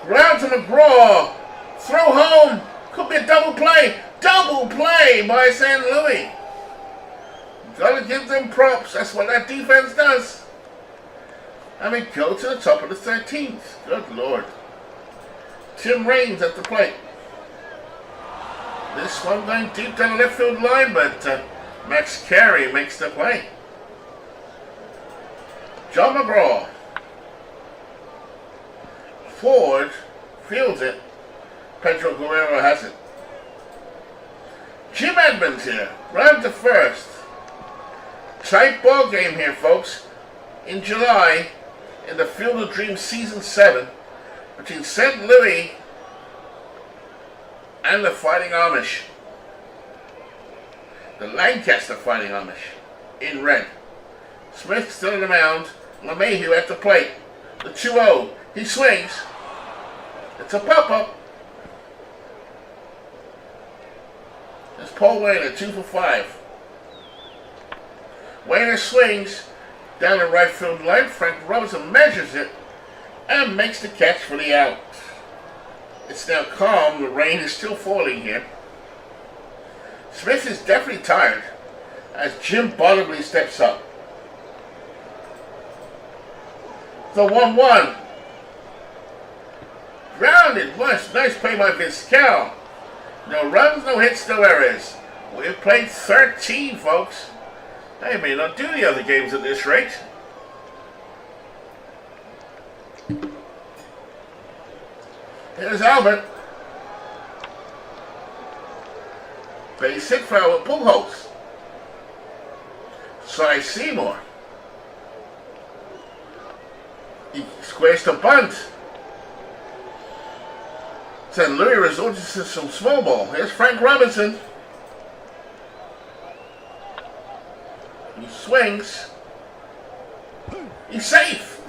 S1: Ground to McGraw. Throw home. Could be a double play. Double play by St. Louis. Gotta give them props. That's what that defense does. I mean, go to the top of the 13th. Good Lord. Tim Raines at the plate. This one going deep down the left field line, but Max Carey makes the play. John McGraw. Ford fields it. Pedro Guerrero has it. Jim Edmonds here. Round to first. Tight ball game here, folks. In July, in the Field of Dreams Season 7, between St. Louis and the Fighting Amish. The Lancaster Fighting Amish. In red. Smith still on the mound. LeMahieu at the plate. The 2-0. He swings. It's a pop-up. It's Paul Wainer, 2 for 5. Wainer swings down the right field line. Frank Robinson measures it and makes the catch for the out. It's now calm. The rain is still falling here. Smith is definitely tired as Jim Bottomley steps up. The 1-1. Grounded. Nice play by Vizquel. No runs, no hits, no errors. We've played 13, folks. They may not do the other games at this rate. Here's Albert. Base hit for Albert Pujols. Cy Seymour. He squares the bunt. St. Louis resorts to some small ball. Here's Frank Robinson. He swings. He's safe.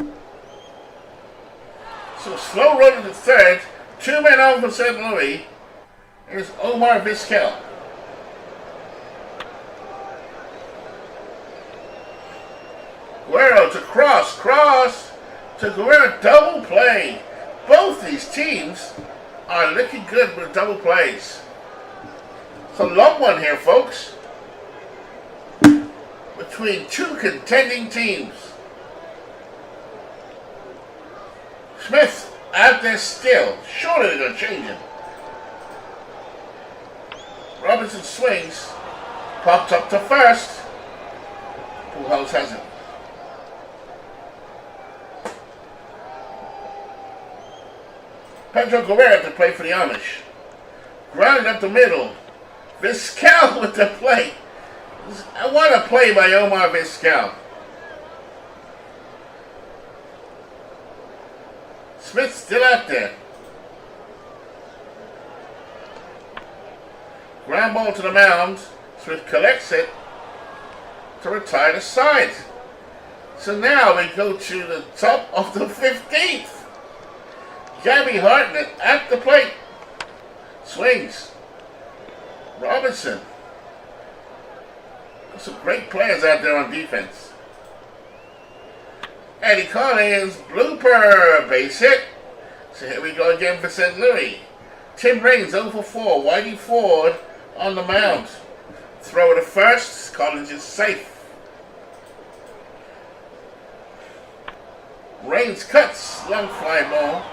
S1: So slow run to the third. 2 men on for St. Louis. Here's Omar Vizquel. Guerrero to cross to Guerrero, double play. Both these teams are looking good with double plays. It's a long one here, folks, between two contending teams. Smith out there still. Surely they're going to change him. Robinson swings. Popped up to first. Pujols has it. Pedro Guerrero to play for the Amish. Grounded up the middle. Vizquel with the play. I want a play by Omar Vizquel. Smith still out there. Ground ball to the mound. Smith collects it to retire the side. So now we go to the top of the 15th. Gabby Hartnett at the plate. Swings. Robinson. Some great players out there on defense. Eddie Collins, blooper, base hit. So here we go again for St. Louis. Tim Raines 0 for 4. Whitey Ford on the mound. Throw to first. Collins is safe. Raines cuts. Long fly ball.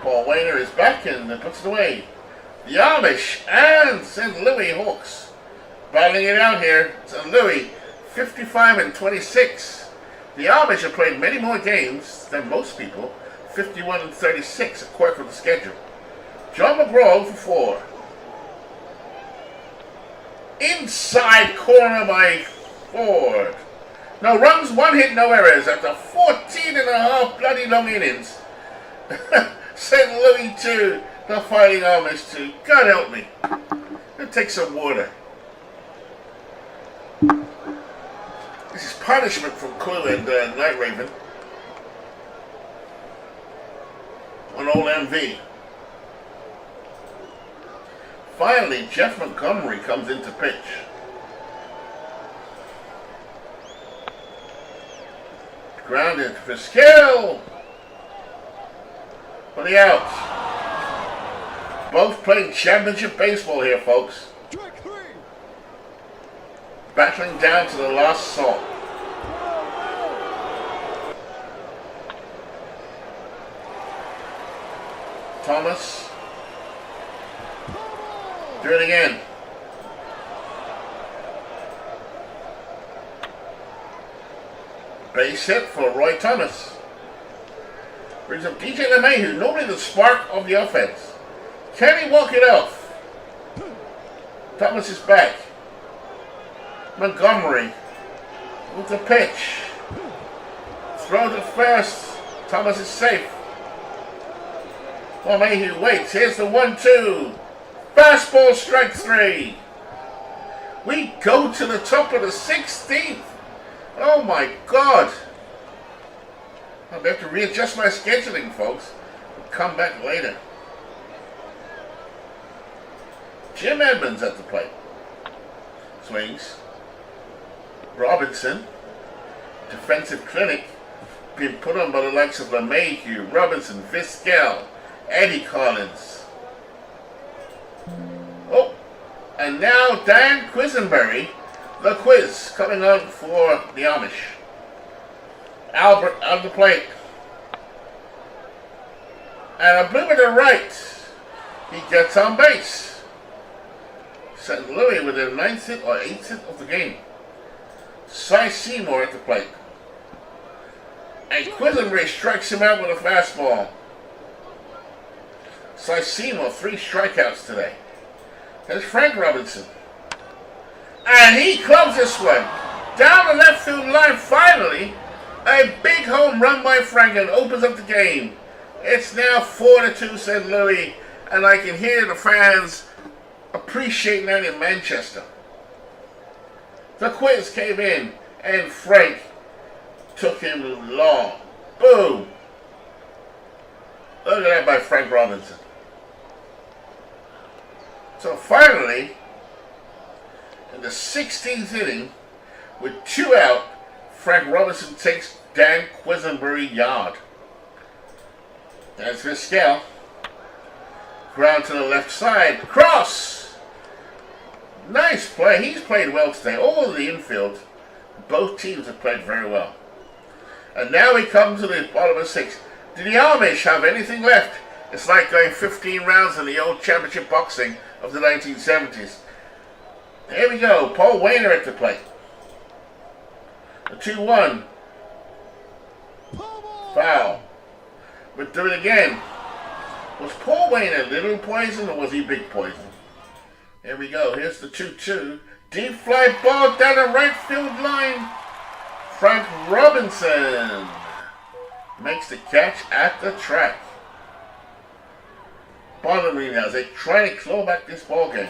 S1: Paul Wainer is back and puts it away. The Amish and St. Louis Hawks battling it out here. St. Louis 55 and 26. The Amish have played many more games than most people. 51 and 36, a quirk of the schedule. John McGraw for 4. Inside corner by Ford. No runs, 1 hit, no errors after 14 and a half bloody long innings. St. Louis 2, the Fighting Amish 2. God help me. I'll take some water. This is punishment from Clue and Night Raven on old MV. Finally, Jeff Montgomery comes into pitch. Grounded for skill. For the out. Both playing championship baseball here, folks. Battling down to the last salt. Thomas. Do it again. Base hit for Roy Thomas. Brings up DJ LeMahieu, normally the spark of the offense. Can he walk it off? Thomas is back. Montgomery with the pitch. Throws it first. Thomas is safe. LeMahieu waits. Here's the 1-2. Fastball, strike 3. We go to the top of the 16th. Oh my God. I'll have to readjust my scheduling, folks. We'll come back later. Jim Edmonds at the plate. Swings. Robinson. Defensive clinic. Being put on by the likes of LeMahieu, Robinson, Vizquel, Eddie Collins. Oh, and now Dan Quisenberry, the Quiz, coming on for the Amish. Albert on the plate. And a blooper to right. He gets on base. St. Louis with their 9th hit or 8th hit of the game. Cy Seymour at the plate. And Quisenberry strikes him out with a fastball. Cy Seymour, 3 strikeouts today. There's Frank Robinson. And he clubs this one. Down the left field line, finally. A big home run by Frank and opens up the game. It's now 4-2 St. Louis. And I can hear the fans appreciating that in Manchester. The Quiz came in and Frank took him long. Boom. Look at that by Frank Robinson. So finally, in the 16th inning, with 2 out, Frank Robinson takes Dan Quisenberry yard. There's Vizquel. Ground to the left side. Cross! Nice play. He's played well today. All of the infield, both teams have played very well. And now we come to the bottom of 6. Do the Amish have anything left? It's like going 15 rounds in the old championship boxing of the 1970s. Here we go. Paul Wainer at the plate. The 2-1. Foul. We'll do it again. Was Paul Wainer little poison or was he big poison? Here we go. Here's the 2-2. Deep fly ball down the right field line. Frank Robinson makes the catch at the track. Bottom now, they're trying to claw back this ball game.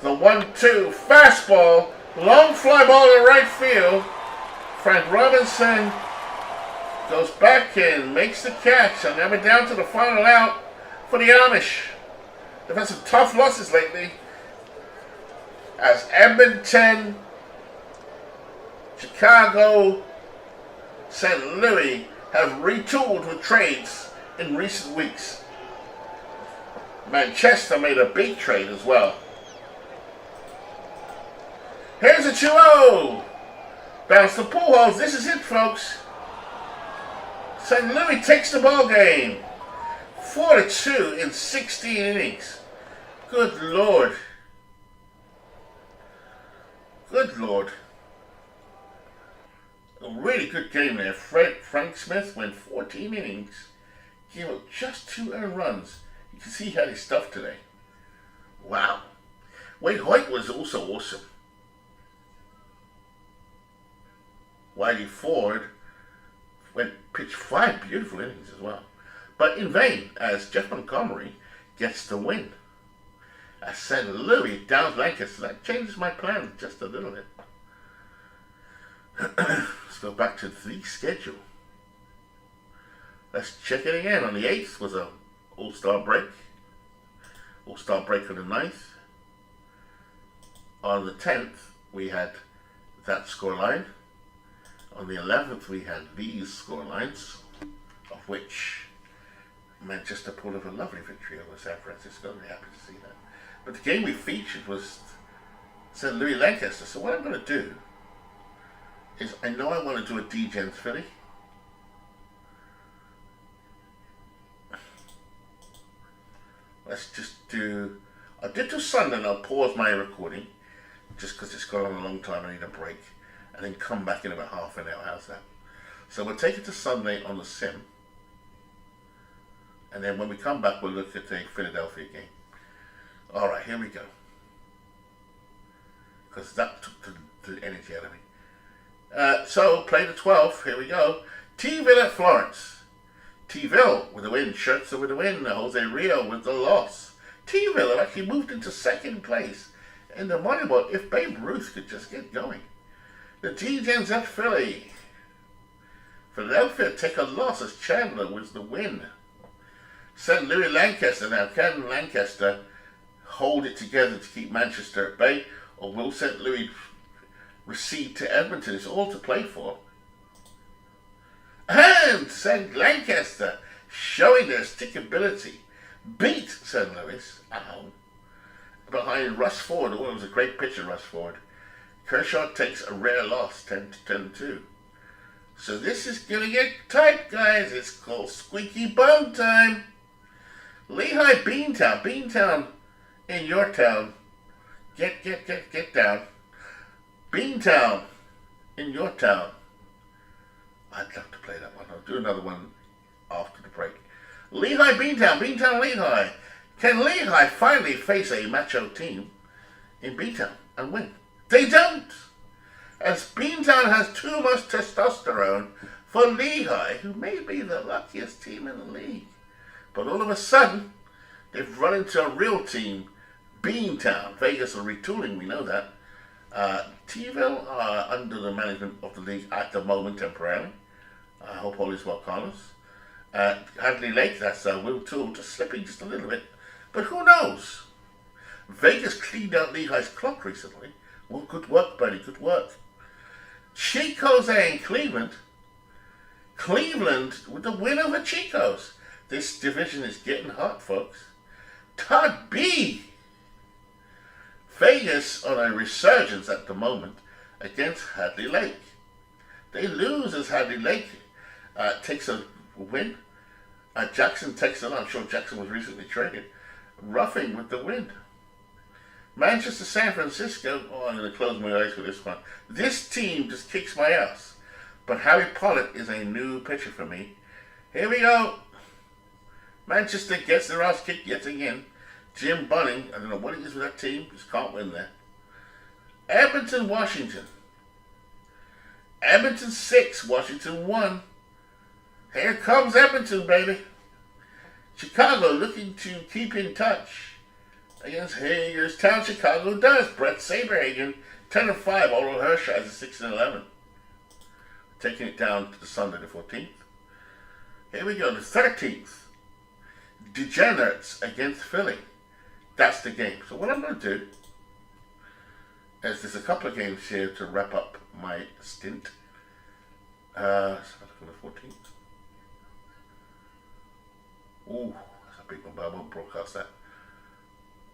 S1: The 1-2 fastball, long fly ball to right field. Frank Robinson goes back in, makes the catch, and now we're down to the final out for the Amish. They've had some tough losses lately, as Edmonton, Chicago, St. Louis have retooled with trades in recent weeks. Manchester made a big trade as well. Here's a 2-0. Bounce to Pujols. This is it, folks. St. Louis takes the ball game. 4-2 in 16 innings. Good Lord. Good Lord. A really good game there. Frank Smith went 14 innings. Gave up just 2 earned runs. You can see he had his stuff today. Wow. Wade Hoyt was also awesome. Wiley Ford went pitched 5 beautiful innings as well. But in vain, as Jeff Montgomery gets the win. As St. Louis down Lancaster. That changes my plan just a little bit. Let's go back to the schedule. Let's check it again. On the 8th was a All-Star break. All-Star break on the 9th. On the 10th, we had that scoreline. On the 11th, we had these scorelines, of which Manchester pulled off a lovely victory over San Francisco. Very happy to see that. But the game we featured was St. Louis Lancaster. So what I'm going to do is, I know I want to do a D-Gens Philly. Let's just do, I'll do till Sunday and I'll pause my recording just because it's gone on a long time. I need a break. and then come back in about half an hour. How's that? So we'll take it to Sunday on the sim, and then when we come back, we'll look at the Philadelphia game. All right, here we go. Because that took the energy out of me. So play the 12th. Here we go. T-Ville at Florence. T-Ville with the win. Scherzer with the win. Jose Rio with the loss. T-Ville have actually moved into second place in the Moneyball if Babe Ruth could just get going. The G-Gens at Philly. Philadelphia take a loss as Chandler wins the win. St. Louis Lancaster now. Can Lancaster hold it together to keep Manchester at bay, or will St. Louis recede to Edmonton? It's all to play for. And St. Lancaster, showing their stickability, beat St. Louis at home behind Russ Ford. Oh, it was a great pitcher, Russ Ford. Kershaw takes a rare loss, 10-2. So this is going to get tight, guys. It's called squeaky bum time. Lehigh, Beantown. Beantown in your town. Get down. Beantown in your town. I'd love to play that one. I'll do another one after the break. Lehigh, Beantown. Beantown, Lehigh. Can Lehigh finally face a macho team in Beantown and win? They don't. As Beantown has too much testosterone for Lehigh, who may be the luckiest team in the league. But all of a sudden, they've run into a real team, Beantown. Vegas are retooling, we know that. T-Ville are under the management of the league at the moment temporarily. I hope all is well, Carlos. Hadley Lake, that's Will Toole, just slipping just a little bit. But who knows? Vegas cleaned out Lehigh's clock recently. Well, good work, buddy, good work. Chico's in Cleveland. Cleveland with the win over Chico's. This division is getting hot, folks. Todd B. Vegas on a resurgence at the moment against Hadley Lake. They lose as Hadley Lake takes a win. Jackson takes it. I'm sure Jackson was recently traded. Roughing with the win. Manchester, San Francisco. Oh, I'm going to close my eyes with this one. This team just kicks my ass. But Harry Pollard is a new pitcher for me. Here we go. Manchester gets their ass kicked yet again. Jim Bunning, I don't know what it is with that team, just can't win there. Edmonton, Washington. Edmonton 6, Washington 1. Here comes Edmonton, baby. Chicago looking to keep in touch against Hagerstown. Chicago does. Brett Saberhagen, 10-5. Oral Hershiser, 6-11. Taking it down to the Sunday the 14th. Here we go, the 13th. Degenerates against Philly. That's the game. So what I'm going to do is there's a couple of games here to wrap up my stint. Let's look at the 14th. Ooh, that's a big one, but I won't broadcast that.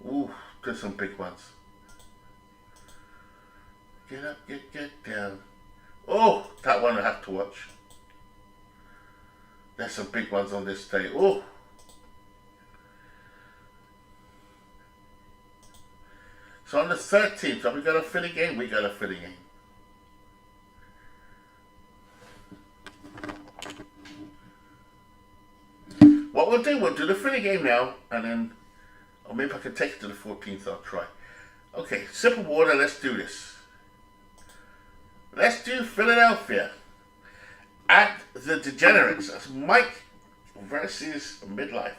S1: Ooh, there's some big ones. Get up, get down. Oh, that one I have to watch. There's some big ones on this day. Oh. So on the 13th, have we got a Philly game? We got a Philly game. What we'll do the Philly game now, and then, or maybe I can take it to the 14th, I'll try. Okay, sip of water, let's do this. Let's do Philadelphia at the Degenerates. That's Mike versus Midlife.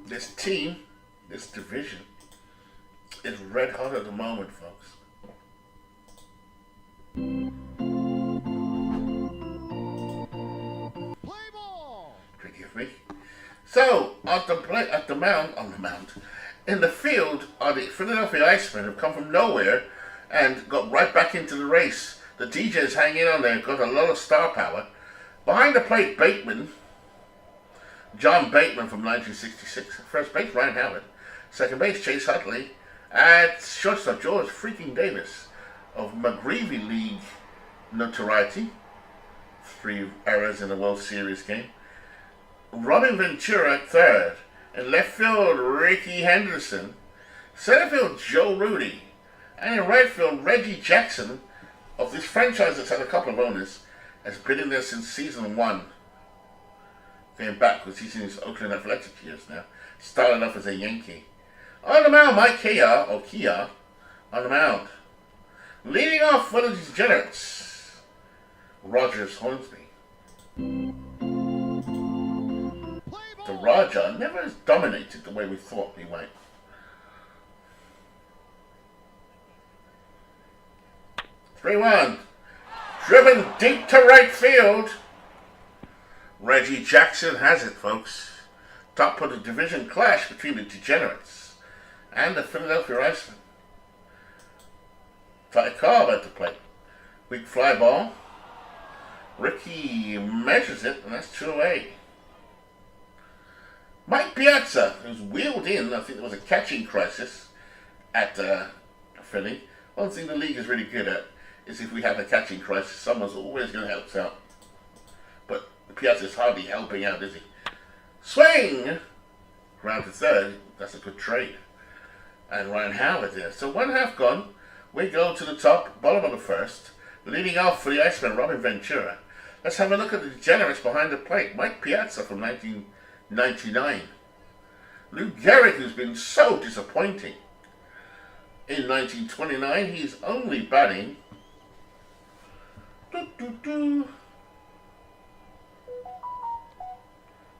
S1: This team, this division, is red hot at the moment, folks. Play ball. Forgive me. So, at the mound, in the field are the Philadelphia Icemen who've come from nowhere and got right back into the race. The DJs hanging on there, got a lot of star power. Behind the plate, Bateman. John Bateman from 1966. First base, Ryan Howard. Second base, Chase Utley. At shortstop, George freaking Davis of McGreevy League notoriety. 3 errors in the World Series game. Robin Ventura at third. In left field, Ricky Henderson. Center field, Joe Rudy. And in right field, Reggie Jackson, of this franchise that's had a couple of owners, has been in there since season 1. Going back, because he's in his Oakland Athletic years now. Started off as a Yankee. On the mound, Mike Kia, on the mound. Leading off for the Degenerates, Rogers Hornsby. The Raja never has dominated the way we thought he might. Three-one. Driven deep to right field. Reggie Jackson has it, folks. Top of the division clash between the Degenerates and the Philadelphia Icemen. Ty Cobb at the plate. Weak fly ball. Ricky measures it, and that's 2 away. Mike Piazza, who's wheeled in, I think there was a catching crisis at Philly. One thing the league is really good at is if we have a catching crisis, someone's always going to help us out. But Piazza's hardly helping out, is he? Swing! Round to third. That's a good trade. And Ryan Howard there. So 1/2 gone. We go to the top, bottom of the first. Leading off for the Iceman, Robin Ventura. Let's have a look at the Degenerates behind the plate. Mike Piazza from 1999. Lou Gehrig, who's been so disappointing. In 1929, he's only batting...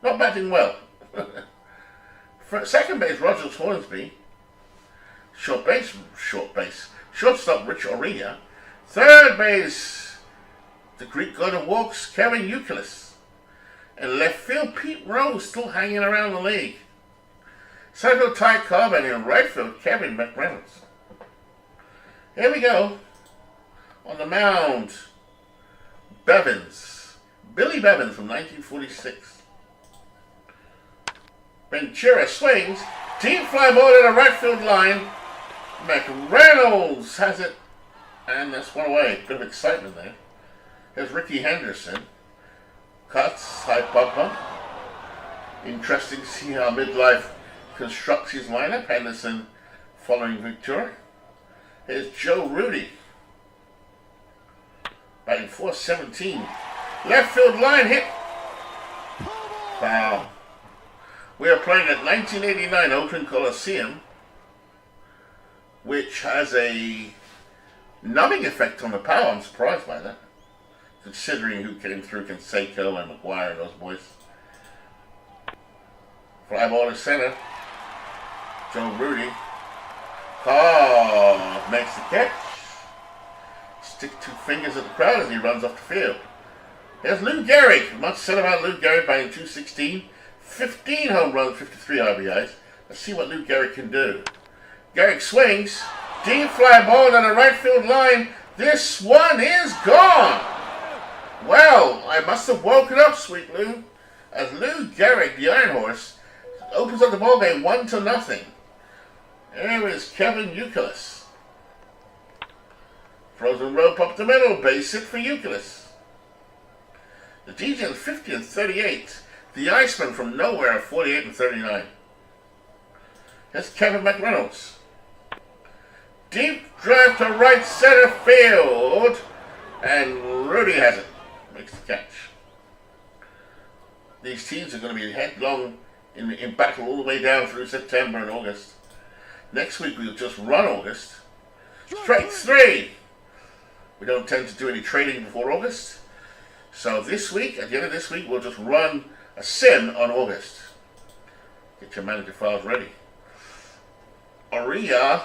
S1: Not batting well. For second base, Rogers Hornsby. Shortstop, Rich Oria. Third base, the Greek god of walks, Kevin Youkilis. And left field, Pete Rose, still hanging around the league. Center field, Ty Cobb, and in right field, Kevin McReynolds. Here we go. On the mound, Bevins. Billy Bevins from 1946. Ventura swings. Deep fly ball to the right field line. McReynolds has it. And that's 1 away. Bit of excitement there. There's Ricky Henderson. Cuts. High pop up. Interesting to see how midlife constructs his lineup. Henderson following Ventura. Here's Joe Rudy. Batting .417. Left field line hit. Foul. We are playing at 1989 Oakland Coliseum, which has a numbing effect on the power. I'm surprised by that, considering who came through, Canseco and McGuire and those boys. Fly ball to center. Joe Rudy. Cobb makes the catch. Stick 2 fingers at the crowd as he runs off the field. Here's Lou Gehrig. Much said about Lou Gehrig batting .216. 15 home runs, 53 RBIs. Let's see what Lou Gehrig can do. Gehrig swings. Deep fly ball down the right field line. This one is gone. Well, I must have woken up, sweet Lou. As Lou Gehrig, the Iron Horse, opens up the ball game 1-0. There is Kevin Youkilis. Frozen rope up the middle. Base hit for Youkilis. The DJ 50 and 38. The Iceman from nowhere, 48 and 39. Here's Kevin McReynolds. Deep drive to right center field. And Rudy has it. Makes the catch. These teams are going to be headlong in battle all the way down through September and August. Next week we'll just run August. Strike 3. We don't tend to do any trading before August. So this week, at the end of this week, we'll just run a sim on August. Get your manager files ready. Oria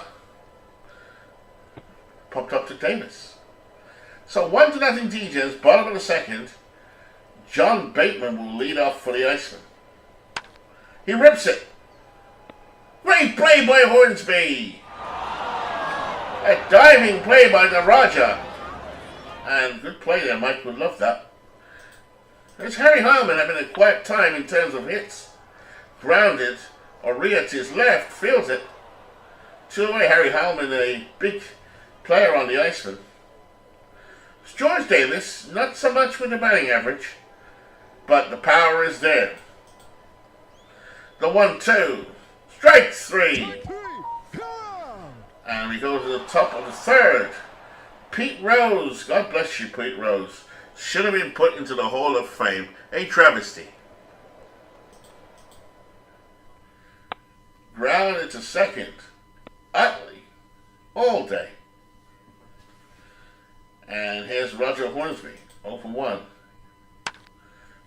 S1: popped up to Davis. So 1-0 DJs, bottom of the second. John Bateman will lead off for the Iceman. He rips it. Great play by Hornsby. A diving play by the Raja. And good play there, Mike would love that. There's Harry Harman having a quiet time in terms of hits. Grounded. Oria to his left, fields it. 2 away, Harry Harman, a big player on the Iceman. It's George Davis, not so much with the batting average, but the power is there. The 1-2. Strike 3. And we go to the top of the third. Pete Rose. God bless you, Pete Rose. Should have been put into the Hall of Fame. A travesty. Ground into second. Utley. All day. And here's Roger Hornsby. 0 for 1.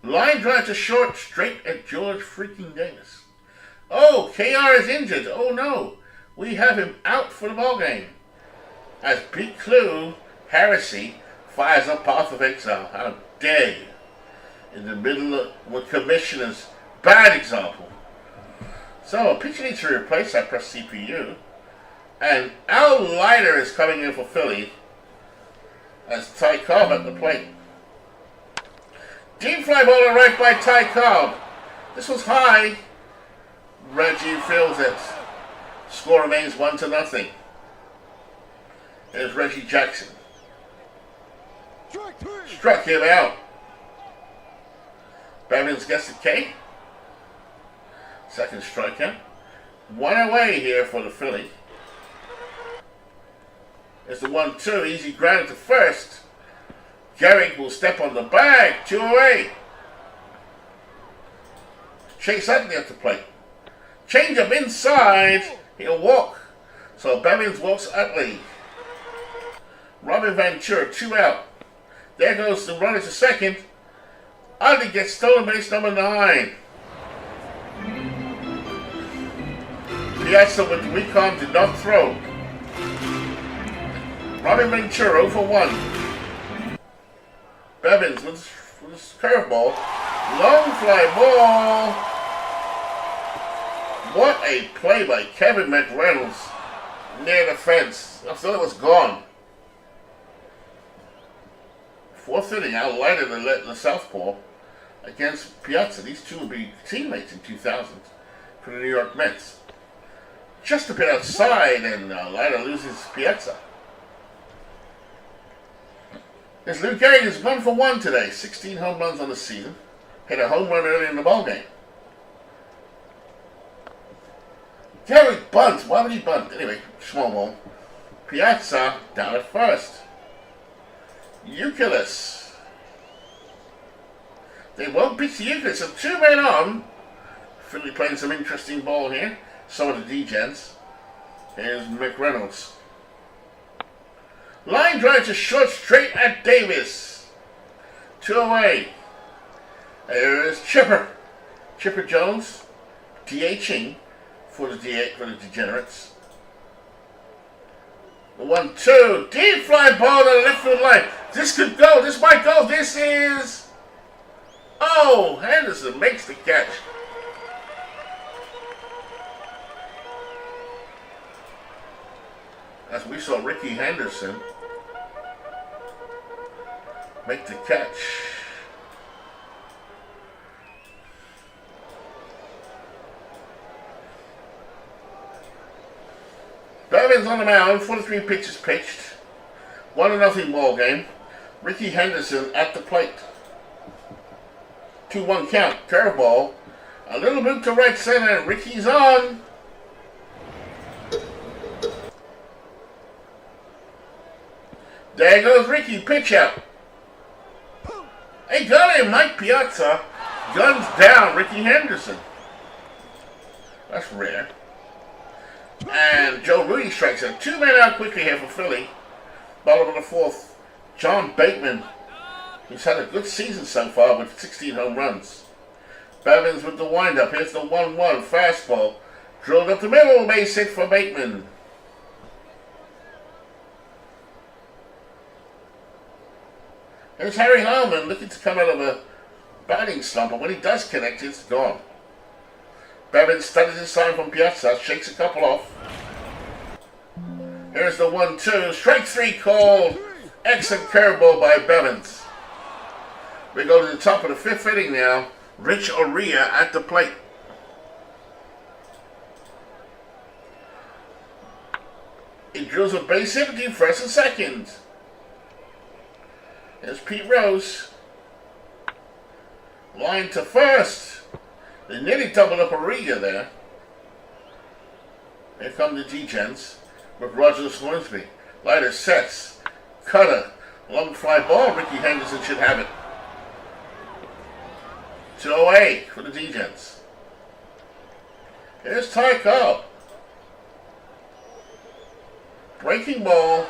S1: Line drive to short. Straight at George freaking Davis. Oh, KR is injured. Oh no. We have him out for the ball game. As Pete Clue, Heresy, fires up Path of Exile. How dare you? In the middle of what Commissioner's bad example. So a pitcher needs to replace that press CPU. And Al Leiter is coming in for Philly as Ty Cobb at the plate. Deep fly ball right by Ty Cobb. This was high. Reggie fields it. Score remains 1-0. There's Reggie Jackson. Struck him out. Bevins gets the K. Second strikeout. 1 away here for the Philly. There's the 1-2. Easy ground to first. Gehrig will step on the bag. 2 away. Chase Utley at the plate. Change up inside. He'll walk. So Bevins walks Utley. Robin Ventura, 2 out. There goes the runner to second. Utley gets stolen base number 9. Piazza with the recon did not throw. Robin Ventura 0 for 1. Bevins with his curveball. Long fly ball. What a play by Kevin McReynolds near the fence. I thought it was gone. 4th inning, Al Leiter the southpaw against Piazza. These two will be teammates in 2000 for the New York Mets. Just a bit outside, and Leiter loses Piazza. As Lou Gehrig is 1 for 1 today, 16 home runs on the season. Hit a home run early in the ballgame. Gehrig bunts. Why would he bunt? Anyway, small ball. Piazza down at first. Euclid. They won't pitch the Euclid, so 2 men on. Philly playing some interesting ball here. Some of the D-Gens. Here's McReynolds. Line drive to short, straight at Davis. 2 away. There is Chipper. Chipper Jones. DHing for the Degenerates. The 1-2. Deep fly ball to the left field line. This could go. This might go. This is... Oh, Henderson makes the catch. As we saw Ricky Henderson make the catch. Bevins on the mound, 43 pitches pitched. 1-0 ball game. Ricky Henderson at the plate. 2-1 count. Curveball. A little move to right center. Ricky's on. There goes Ricky. Pitch out. Hey, got him. Mike Piazza. Guns down. Ricky Henderson. That's rare. And Joe Rudy strikes out. 2 men out quickly here for Philly. Bottom of the 4th. John Bateman. He's had a good season so far with 16 home runs. Bevins with the windup. Here's the 1-1 fastball. Drilled up the middle. Base hit for Bateman. There's Harry Hallman looking to come out of a batting slump, but when he does connect, it's gone. Bevins studies his sign from Piazza, shakes a couple off. Here's the 1-2. Strike 3 called. Excellent curveball by Bevins. We go to the top of the 5th inning now. Rich Oria at the plate. He drills a base hit between first and second. There's Pete Rose. Line to first. They nearly doubled up Oria there. Here come the D-Gens. with Rogers Hornsby. Leiter sets. Cutter. Long fly ball. Ricky Henderson should have it. 2-0 for the D-Gents. Here's Ty Cobb. Breaking ball.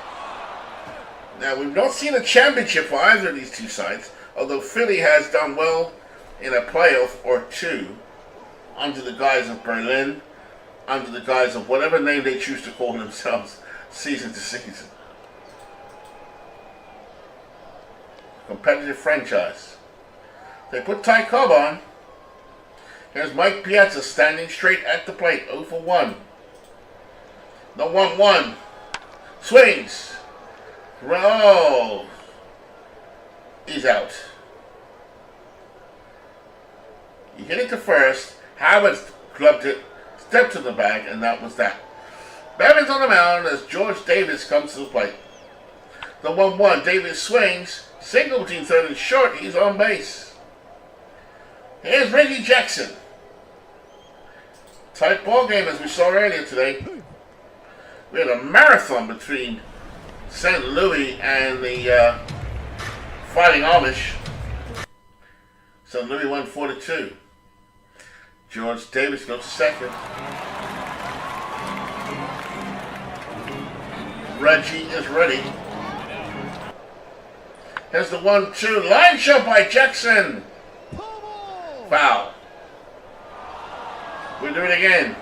S1: Now, we've not seen a championship for either of these two sides, although Philly has done well in a playoff or two under the guise of Berlin, under the guise of whatever name they choose to call themselves season to season. Competitive franchise. They put Ty Cobb on. Here's Mike Piazza standing straight at the plate, 0 for 1. The 1-1. Swings. Oh. He's out. He hit it to first. Howard clubbed it, stepped to the bag, and that was that. Babbitt's on the mound as George Davis comes to the plate. The 1-1. Davis swings. Single between third and short. He's on base. Here's Reggie Jackson. Tight ball game as we saw earlier today. We had a marathon between St. Louis and the Fighting Amish. St. Louis won 4-2. George Davis goes to second. Reggie is ready. Here's the 1-2. Line shot by Jackson. Foul. We'll do it again.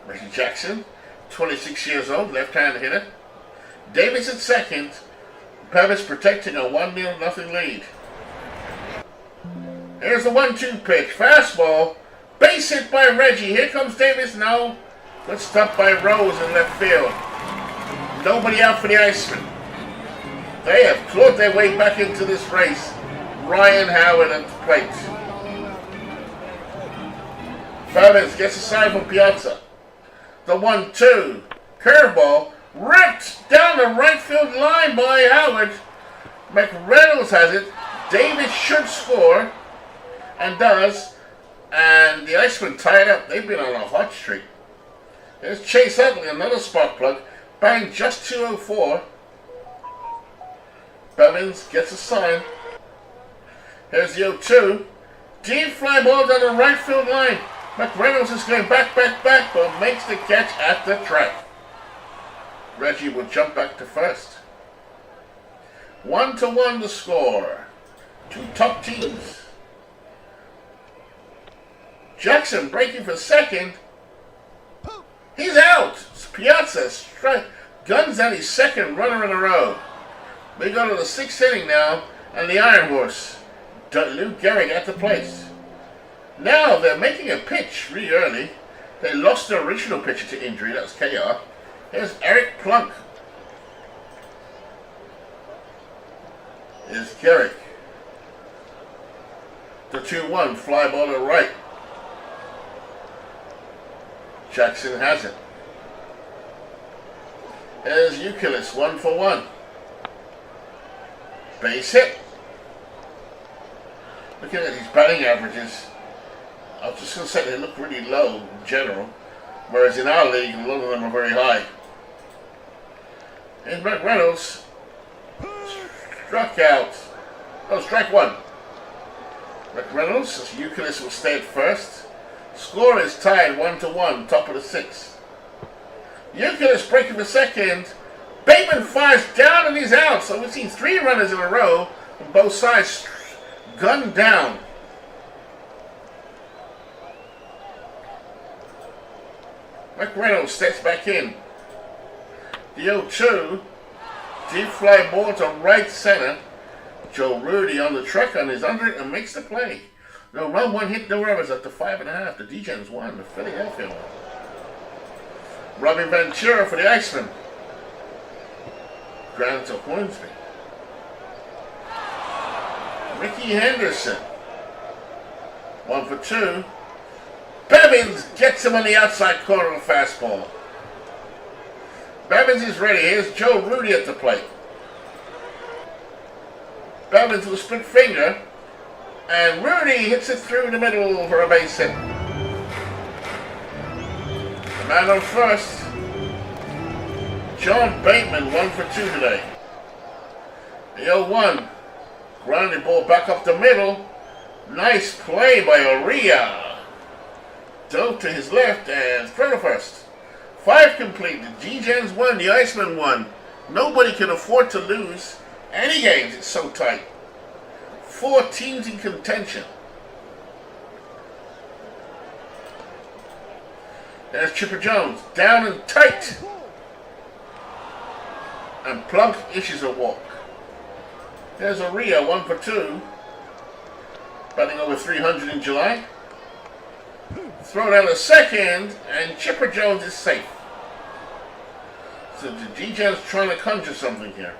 S1: Reggie Jackson, 26 years old, left-handed hitter. Davis at second. Pevis protecting a 1-0 lead. Here's the 1-2 pitch. Fastball. Base hit by Reggie. Here comes Davis. No. Good stop by Rose in left field. Nobody out for the Iceman. They have clawed their way back into this race. Ryan Howard at the plate. Fabens gets a sign from Piazza. The 1-2. Curveball. Ripped down the right field line by Howard. McReynolds has it. Davis should score. And does. And the Icemen tie it up. They've been on a hot streak. There's Chase Utley, another spark plug. Bang, just 204. Bevins gets a sign. Here's the 0-2. Deep fly ball down the right field line. McReynolds is going back, but makes the catch at the track. Reggie will jump back to first. 1-1 the score. Two top teams. Jackson breaking for second. He's out. Piazza guns out his second runner in a row. We go to the 6th inning now, and the Iron Horse, Lou Gehrig at the plate. Now they're making a pitch really early. They lost their original pitcher to injury. That was KR. Here's Eric Plunk. Here's Gehrig. The 2-1 fly ball to right. Jackson has it. Here's Euclid, 1 for 1. Base hit. Looking at these batting averages, I was just going to say they look really low in general, whereas in our league, a lot of them are very high. And McReynolds struck out. Oh, strike one. McReynolds, as Euclid will stay at first. Score is tied 1-1, top of the 6th. Euclid breaking for second. Bateman fires down and he's out. So we've seen 3 runners in a row on both sides gunned down. McReynolds steps back in. The 0-2. Deep fly ball to right center. Joe Rudy on the truck and is under it and makes the play. No run, 1 hit, no runners up to 5.5. The D-Gens won. The Philadelphia won. Robin Ventura for the Iceman. Ground to Hornsby. Ricky Henderson. 1 for 2. Bevins gets him on the outside corner of the fastball. Bevins is ready. Here's Joe Rudy at the plate. Bevins with a split finger. And Rudy hits it through the middle for a base hit. Man on first. John Bateman, 1 for 2 today. The 0-1. Grounded ball back up the middle. Nice play by Oria. Dove to his left and throw to first. 5 complete. The G-Gens won. The Iceman won. Nobody can afford to lose any games. It's so tight. 4 teams in contention. There's Chipper Jones. Down and tight. And Plunk issues a walk. There's Oria, 1 for 2. Batting over 300 in July. Throw down a second, and Chipper Jones is safe. So the G-Gens trying to conjure something here.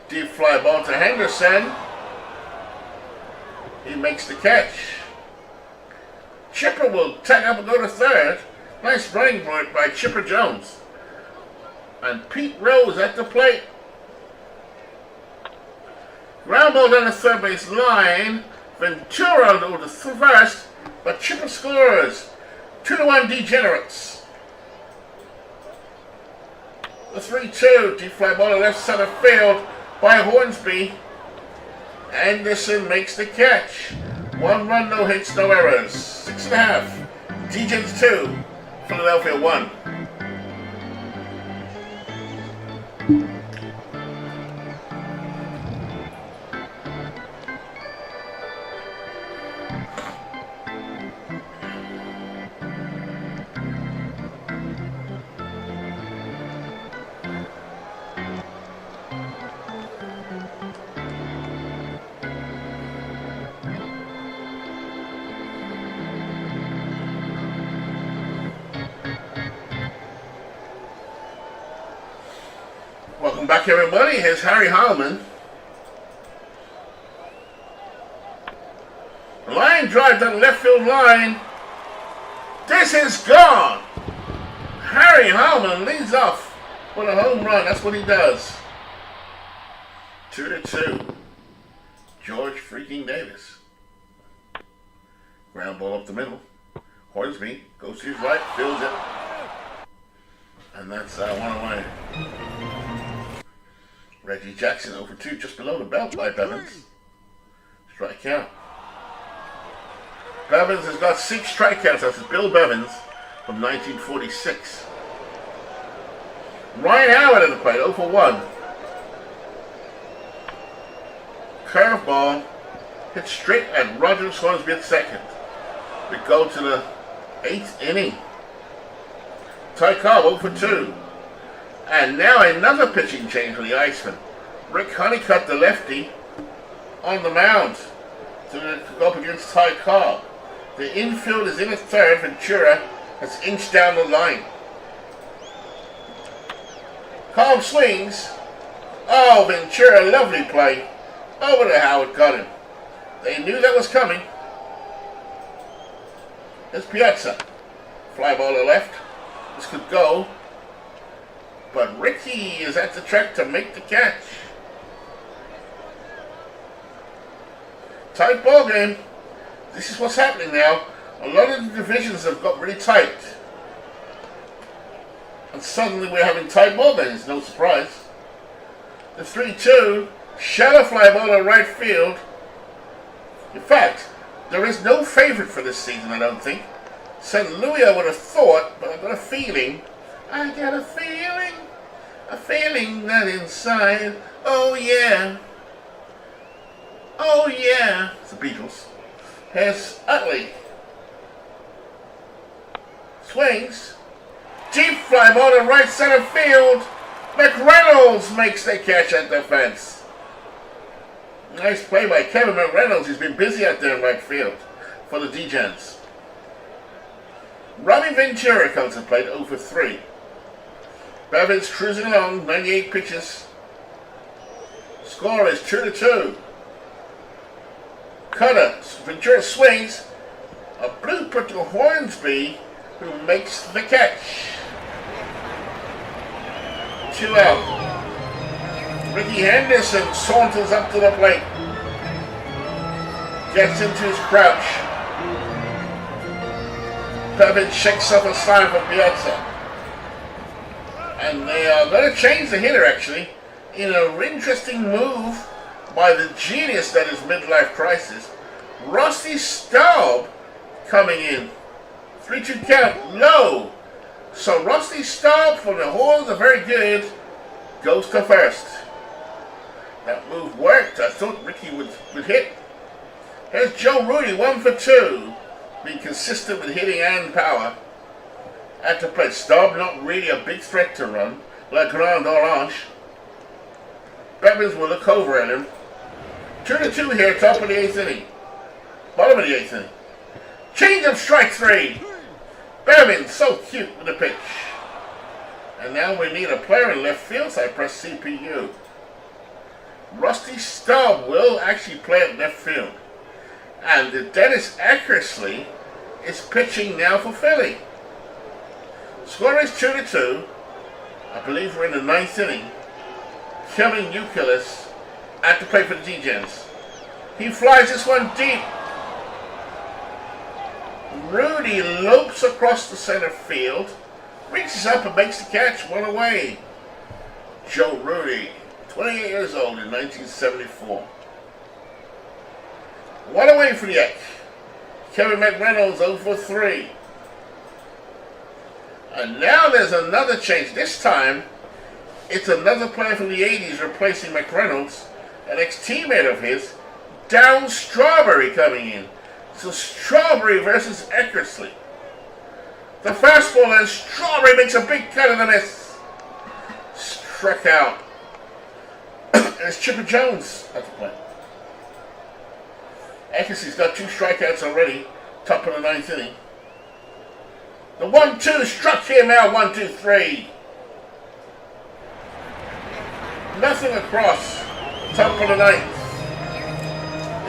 S1: Deep fly ball to Henderson. He makes the catch. Chipper will tag up and go to third. Nice running by Chipper Jones. And Pete Rose at the plate. Ground ball down the third base line. Ventura to the first, but Chipper scores. 2-1 Degenerates. The 3-2. Deep fly ball to left center field by Hornsby. Anderson makes the catch. 1 run, no hits, no errors. 6.5. Degens 2. Philadelphia 1. Welcome back, everybody. Here's Harry Heilman. Line drive down the left field line. This is gone. Harry Heilman leads off with a home run. That's what he does. 2-2. George freaking Davis. Ground ball up the middle. Hornsby goes to his right, fills it. And that's 1 away. Reggie Jackson over 2, just below the belt by Bevins. Strike count. Bevins has got 6 strikeouts. That's Bill Bevins from 1946. Ryan Howard at the plate, 0 for 1. Curveball hit straight at Roger Hornsby at second. We go to the 8th inning. Ty Cobb 0 for 2. And now another pitching change for the Iceman. Rick Honeycutt, the lefty, on the mound to go up against Ty Cobb. The infield is in at third. Ventura has inched down the line. Cobb swings. Oh, Ventura, lovely play. Over to Howard, got him. They knew that was coming. There's Piazza. Fly ball to left. This could go. But Ricky is at the track to make the catch. Tight ball game. This is what's happening now. A lot of the divisions have got really tight. And suddenly we're having tight ball games. No surprise. The 3-2. Shallow fly ball to right field. In fact, there is no favorite for this season, I don't think. St. Louis I would have thought, but I've got a feeling. I got a feeling that inside, oh yeah, it's the Beatles. Here's Utley. Swings. Deep fly ball to right center field. McReynolds makes the catch at the fence. Nice play by Kevin McReynolds. He's been busy out there in right field for the Degens. Robbie Ventura comes to plate 0 for 3. Bevins cruising along, 98 pitches. Score is 2-2. Cutter, Ventura swings. A blooper to Hornsby, who makes the catch. 2 out. Ricky Henderson saunters up to the plate. Gets into his crouch. Bevin shakes up a sign for Piazza. And they are going to change the hitter, actually, in an interesting move by the genius that is Midlife Crisis. Rusty Staub coming in. 3-2 count, low. So Rusty Staub from the Horns are very good. Goes to first. That move worked. I thought Ricky would hit. Here's Joe Rudy, 1 for 2. Being consistent with hitting and power. At the plate. Staub not really a big threat to run. La Grande Orange. Bevins will look over at him. 2-2 here, top of the 8th inning. Bottom of the 8th inning. Change of strike 3. Bevins, so cute with the pitch. And now we need a player in left field, so I press CPU. Rusty Staub will actually play at left field. And Dennis Eckersley is pitching now for Philly. Score is 2-2. I believe we're in the 9th inning. Kevin Youkilis at the plate for the D-Gens. He flies this one deep. Rudy lopes across the center field, reaches up and makes the catch, 1 away. Joe Rudy, 28 years old in 1974. 1 away for the X. Kevin McReynolds 0 for 3. And now there's another change. This time, it's another player from the 80s replacing McReynolds, an ex-teammate of his, Down Strawberry coming in. So Strawberry versus Eckersley. The fastball and Strawberry makes a big cut in the miss. Struck out. And it's Chipper Jones at the plate. Eckersley's got 2 strikeouts already. Top of the 9th inning. The 1-2 struck him out. 1-2-3. Nothing across. Top of the 9th.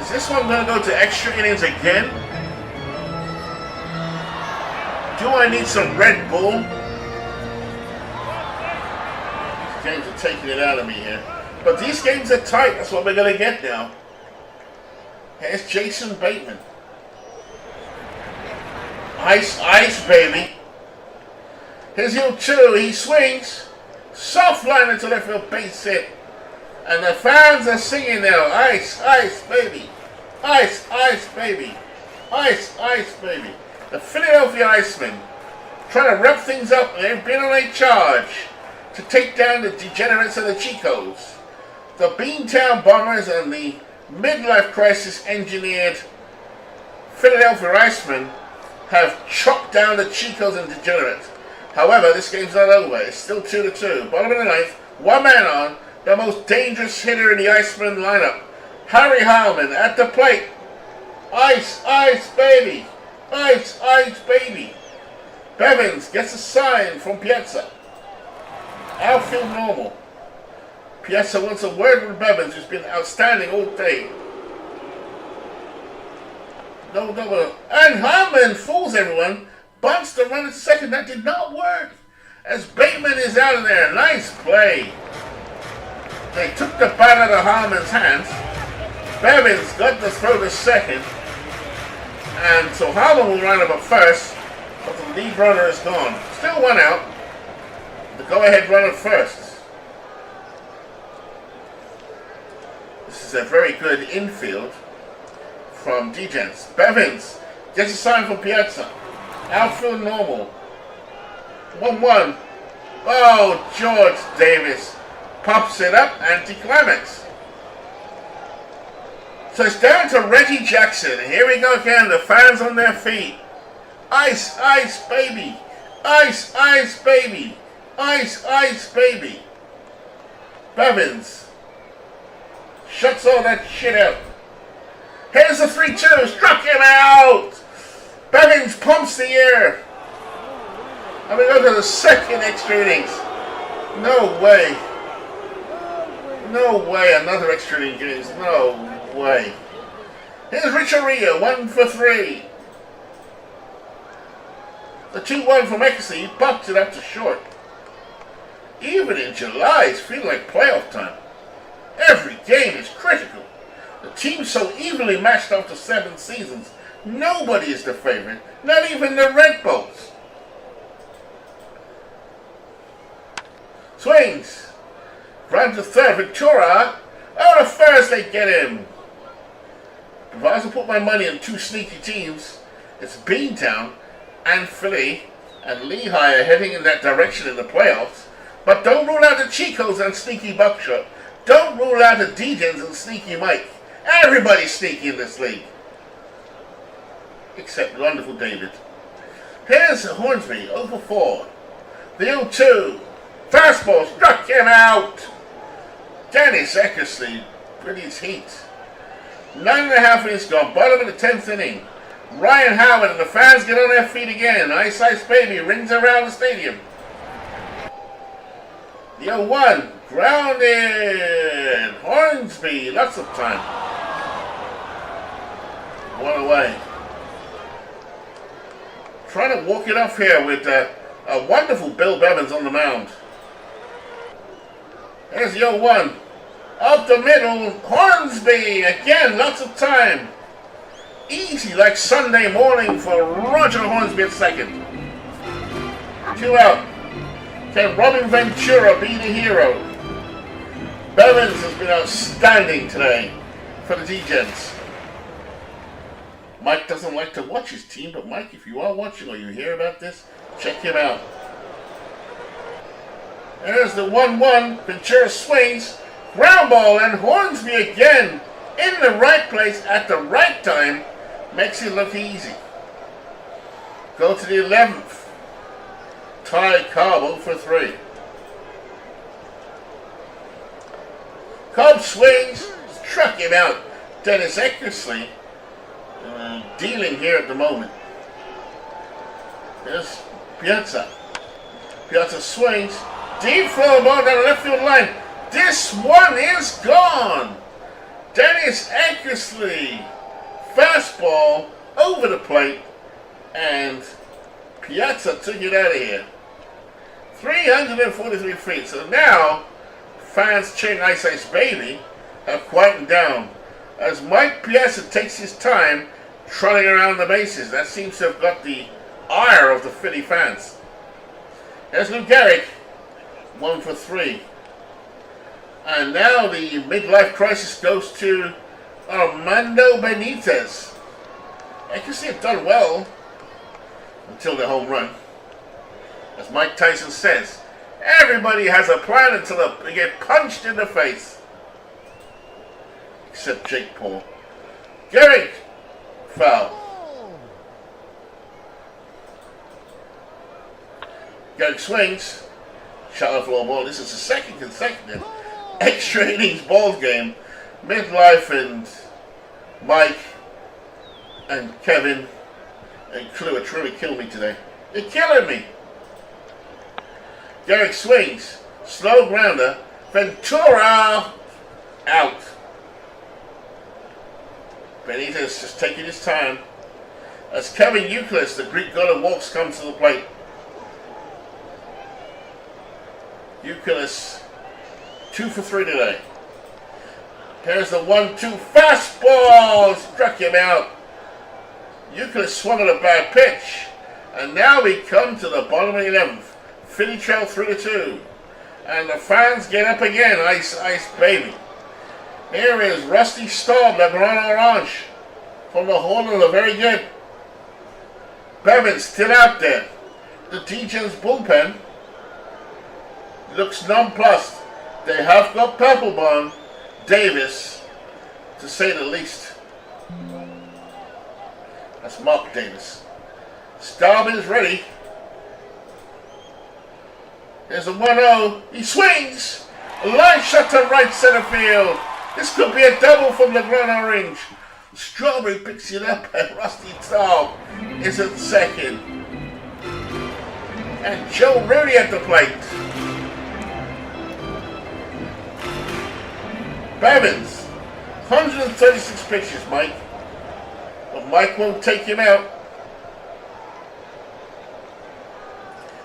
S1: Is this one going to go to extra innings again? Do I need some Red Bull? These games are taking it out of me here. But these games are tight. That's what we're going to get now. Here's Jason Bateman. Ice, ice, baby. Here's Hill 2. He swings. Soft line into left field, base hit. And the fans are singing now. Ice, ice, baby. Ice, ice, baby. Ice, ice, baby. The Philadelphia Icemen trying to wrap things up. They've been on a charge to take down the degenerates and the Chicos. The Beantown Bombers and the Midlife Crisis engineered Philadelphia Icemen have chopped down the Chicos and degenerates. However, this game's not over. It's still 2-2. Bottom of the 9th. 1 man on. The most dangerous hitter in the Iceman lineup. Harry Heilman at the plate. Ice, ice, baby. Ice, ice, baby. Bevins gets a sign from Piazza. Outfield normal. Piazza wants a word with Bevins, who's been outstanding all day. No double. And Heilman fools everyone. Bunts the run at second. That did not work. As Bateman is out of there. Nice play. They took the bat out of Heilman's hands. Bevins got the throw to second. And so Heilman will run up at first. But the lead runner is gone. Still 1 out. The go-ahead runner first. This is a very good infield from D-Gens. Bevins gets a sign from Piazza. Outfield normal. 1-1. Oh, George Davis pops it up, anticlimax. So it's down to Reggie Jackson. Here we go again, the fans on their feet. Ice, ice, baby. Ice, ice, baby. Ice, ice, baby. Bevins shuts all that shit out. Here's the 3-2. Struck him out. Bevins pumps the air. And we go to the second extra innings. No way. No way. Another extra innings. No way. Here's Richard Rio. 1 for 3. The 2-1 from Eckersley. He popped it up to short. Even in July, it's feeling like playoff time. Every game is critical. The team's so evenly matched after 7 seasons. Nobody is the favorite, not even the Red Bulls. Swings. Ground to third, Ventura. Oh, the first they get him. If I was to put my money on two sneaky teams, it's Beantown and Philly and Lehigh are heading in that direction in the playoffs. But don't rule out the Chicos and Sneaky Buckshot. Don't rule out the Degens and Sneaky Mike. Everybody's sneaky in this league. Except wonderful David. Here's Hornsby, 0 for 4. The 0-2. Fastball struck him out. Dennis Eckersley with his heat. 9.5 innings gone. Bottom of the 10th inning. Ryan Howard and the fans get on their feet again. Ice Ice Baby rings around the stadium. The 0-1. Grounded. Hornsby. Lots of time. One away. Trying to walk it off here with a wonderful Bill Bevins on the mound. There's the 0-1. Up the middle, Hornsby. Again, lots of time. Easy like Sunday morning for Roger Hornsby at second. 2 out. Can Robin Ventura be the hero? Bevins has been outstanding today for the Degens. Mike doesn't like to watch his team, but Mike, if you are watching or you hear about this, check him out. There's the 1-1. Ventura swings. Ground ball, and Hornsby again in the right place at the right time makes it look easy. Go to the 11th. Ty Cobb 0 for 3. Cobb swings, struck him out. Dennis Eckersley dealing here at the moment. There's Piazza. Piazza swings. Deep flow ball down the left field line. This one is gone. Dennis Eckersley. Fastball over the plate. And Piazza took it out of here. 343 feet. So now, fans cheering Ice Ice Baby have quietened down as Mike Piazza takes his time trotting around the bases. That seems to have got the ire of the Philly fans. There's Lou Gehrig, 1 for 3. And now the midlife crisis goes to Armando Benitez. I can see it done well until the home run. As Mike Tyson says, everybody has a plan until they get punched in the face. Except Jake Paul. Gehrig, foul. Gehrig swings. Shallow floor ball. This is the second consecutive extra innings ball game. Midlife and Mike and Kevin and Clue are trying to kill me today. They're killing me. Gehrig swings. Slow grounder. Ventura out. Benitez just taking his time as Kevin Euclid, the Greek god of walks, comes to the plate. Euclid 2 for 3 today. Here's the 1-2 fastball. Struck him out. Euclid swung at a bad pitch. And now we come to the bottom of the 11th. Philly trail 3-2. And the fans get up again. Ice Ice Baby. Here is Rusty Staub, Le Grand Orange. From the Hornell, very good. Bevins still out there. The Degens bullpen looks nonplussed. They have got Papelbon, Davis, to say the least. That's Mark Davis. Staub is ready. There's a 1-0. He swings. A line shot to right center field. This could be a double from the Grand Orange. Strawberry picks it up and Rusty Staub is at second. And Joe Rudy at the plate. Bevins, 136 pitches, Mike. But Mike won't take him out.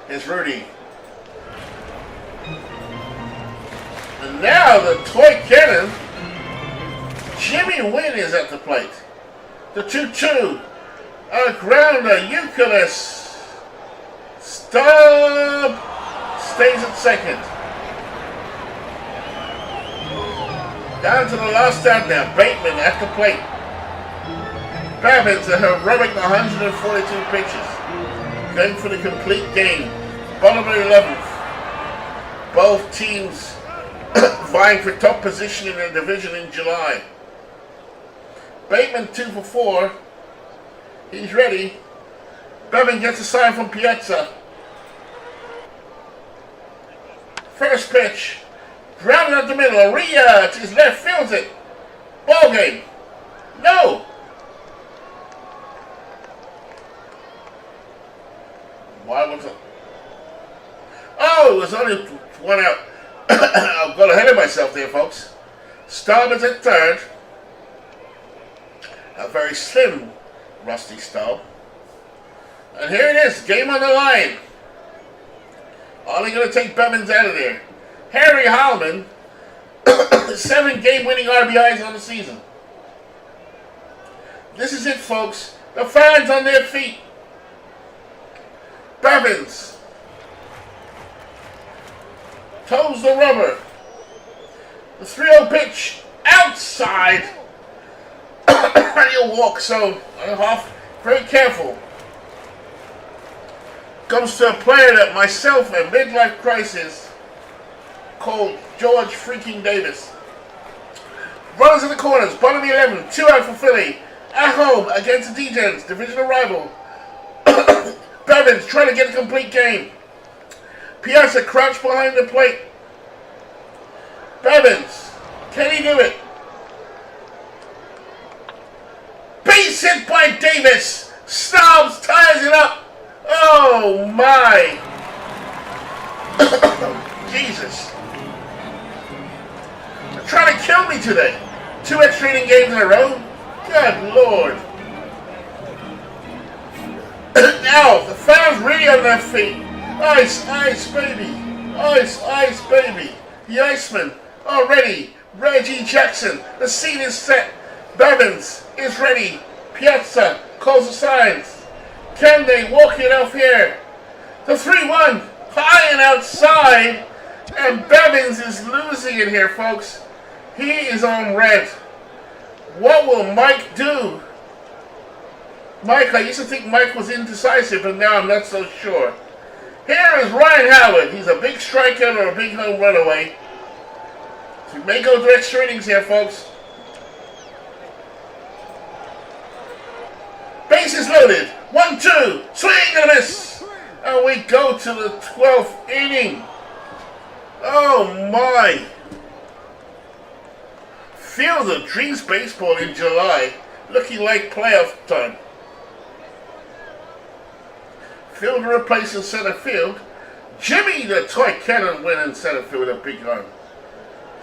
S1: Here's Rudy. And now the toy cannon, Jimmy Wynn, is at the plate. The 2-2. A grounder, Euclid. Stop. Stays at second. Down to the last out now. Bateman at the plate. Babbitt's a heroic 142 pitches. Going for the complete game. Bottom of the 11th. Both teams vying for top position in their division in July. Bateman 2 for 4. He's ready. Bevan gets a sign from Piazza. First pitch. Grounded up the middle. Aria to his left. Fields it. Ball game. No. Why was it? Oh, it was only one out. I got ahead of myself there, folks. Staub is at third. A very slim Rusty Staub. And here it is. Game on the line. Only going to take Bevins out of there. Harry Hallman, 7 game-winning RBIs on the season. This is it, folks. The fans on their feet. Bevins toes the rubber. The 3-0 pitch outside. And he'll walk so off. Very careful. Comes to a player that myself in midlife crisis called George freaking Davis. Runners in the corners, bottom of the 11, 2 out for Philly. At home against the D-Gens, divisional rival. Bevins trying to get a complete game. Piazza crouched behind the plate. Bevins, can he do it? Base hit by Davis. Staubs ties it up. Oh my. Jesus. They're trying to kill me today. 2 extra inning games in a row. Good Lord. Now, the fans really on their feet. Ice, ice, baby. Ice, ice, baby. The Iceman already. Reggie Jackson. The scene is set. Bevins is ready. Piazza calls the signs. Can they walk it off here? The 3-1. High and outside. And Bevins is losing it here, folks. He is on red. What will Mike do? Mike, I used to think Mike was indecisive, but now I'm not so sure. Here is Ryan Howard. He's a big strikeout or a big home run away. So we may go to extra innings here, folks. Bases loaded. 1-2. Swing and a miss. And we go to the 12th inning. Oh my. Field of Dreams baseball in July. Looking like playoff time. Fielder replacing center field. Jimmy the toy cannon went in center field a big arm.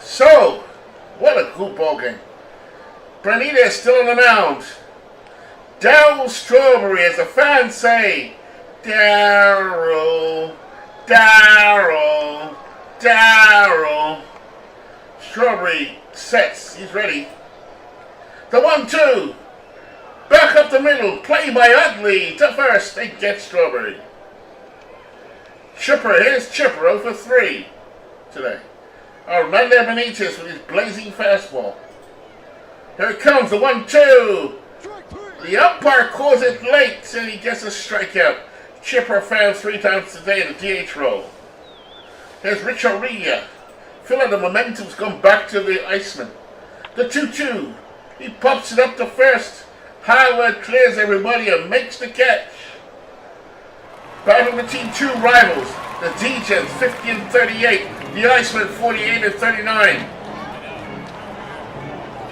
S1: So, what a cool ball game. Bernita is still on the mound. Darryl Strawberry, as the fans say. Darryl, Darryl, Darryl. Strawberry sets. He's ready. The 1-2. Back up the middle. Play by Utley to first. They get Strawberry. Chipper. Here's Chipper 0 for 3 today. Armando Benitez with his blazing fastball. Here it comes. The 1-2. The umpire calls it late, and he gets a strikeout. Chipper fans 3 times today in the DH role. Here's Rich Aria. Feel like the momentum's come back to the Iceman. The 2-2. He pops it up to first. Howard clears everybody and makes the catch. Battle between 2 rivals. The D-Gens 50 and 38. The Iceman 48 and 39.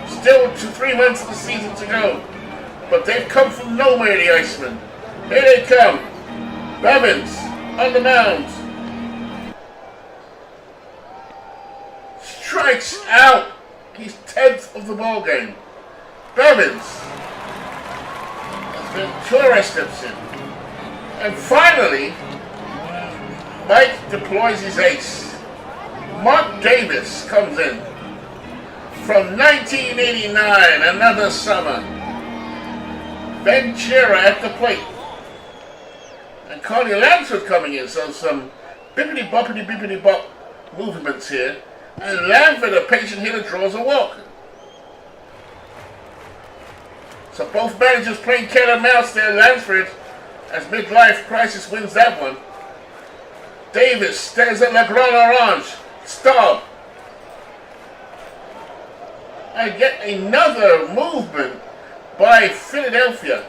S1: Still 3 months of the season to go. But they've come from nowhere, the Iceman. Here they come. Bevins on the mound. Strikes out. He's 10th of the ball game. Bevins. Ventura steps in. And finally, Mike deploys his ace. Mark Davis comes in. From 1989, another summer. Ventura at the plate. And Carly Lansford coming in, so some bippity boppity bippity bop movements here. And Lansford, a patient hitter, draws a walk. So both managers playing cat and mouse there. Lansford, as midlife crisis, wins that one. Davis stares at La Grande Orange. Stop. I get another movement by Philadelphia.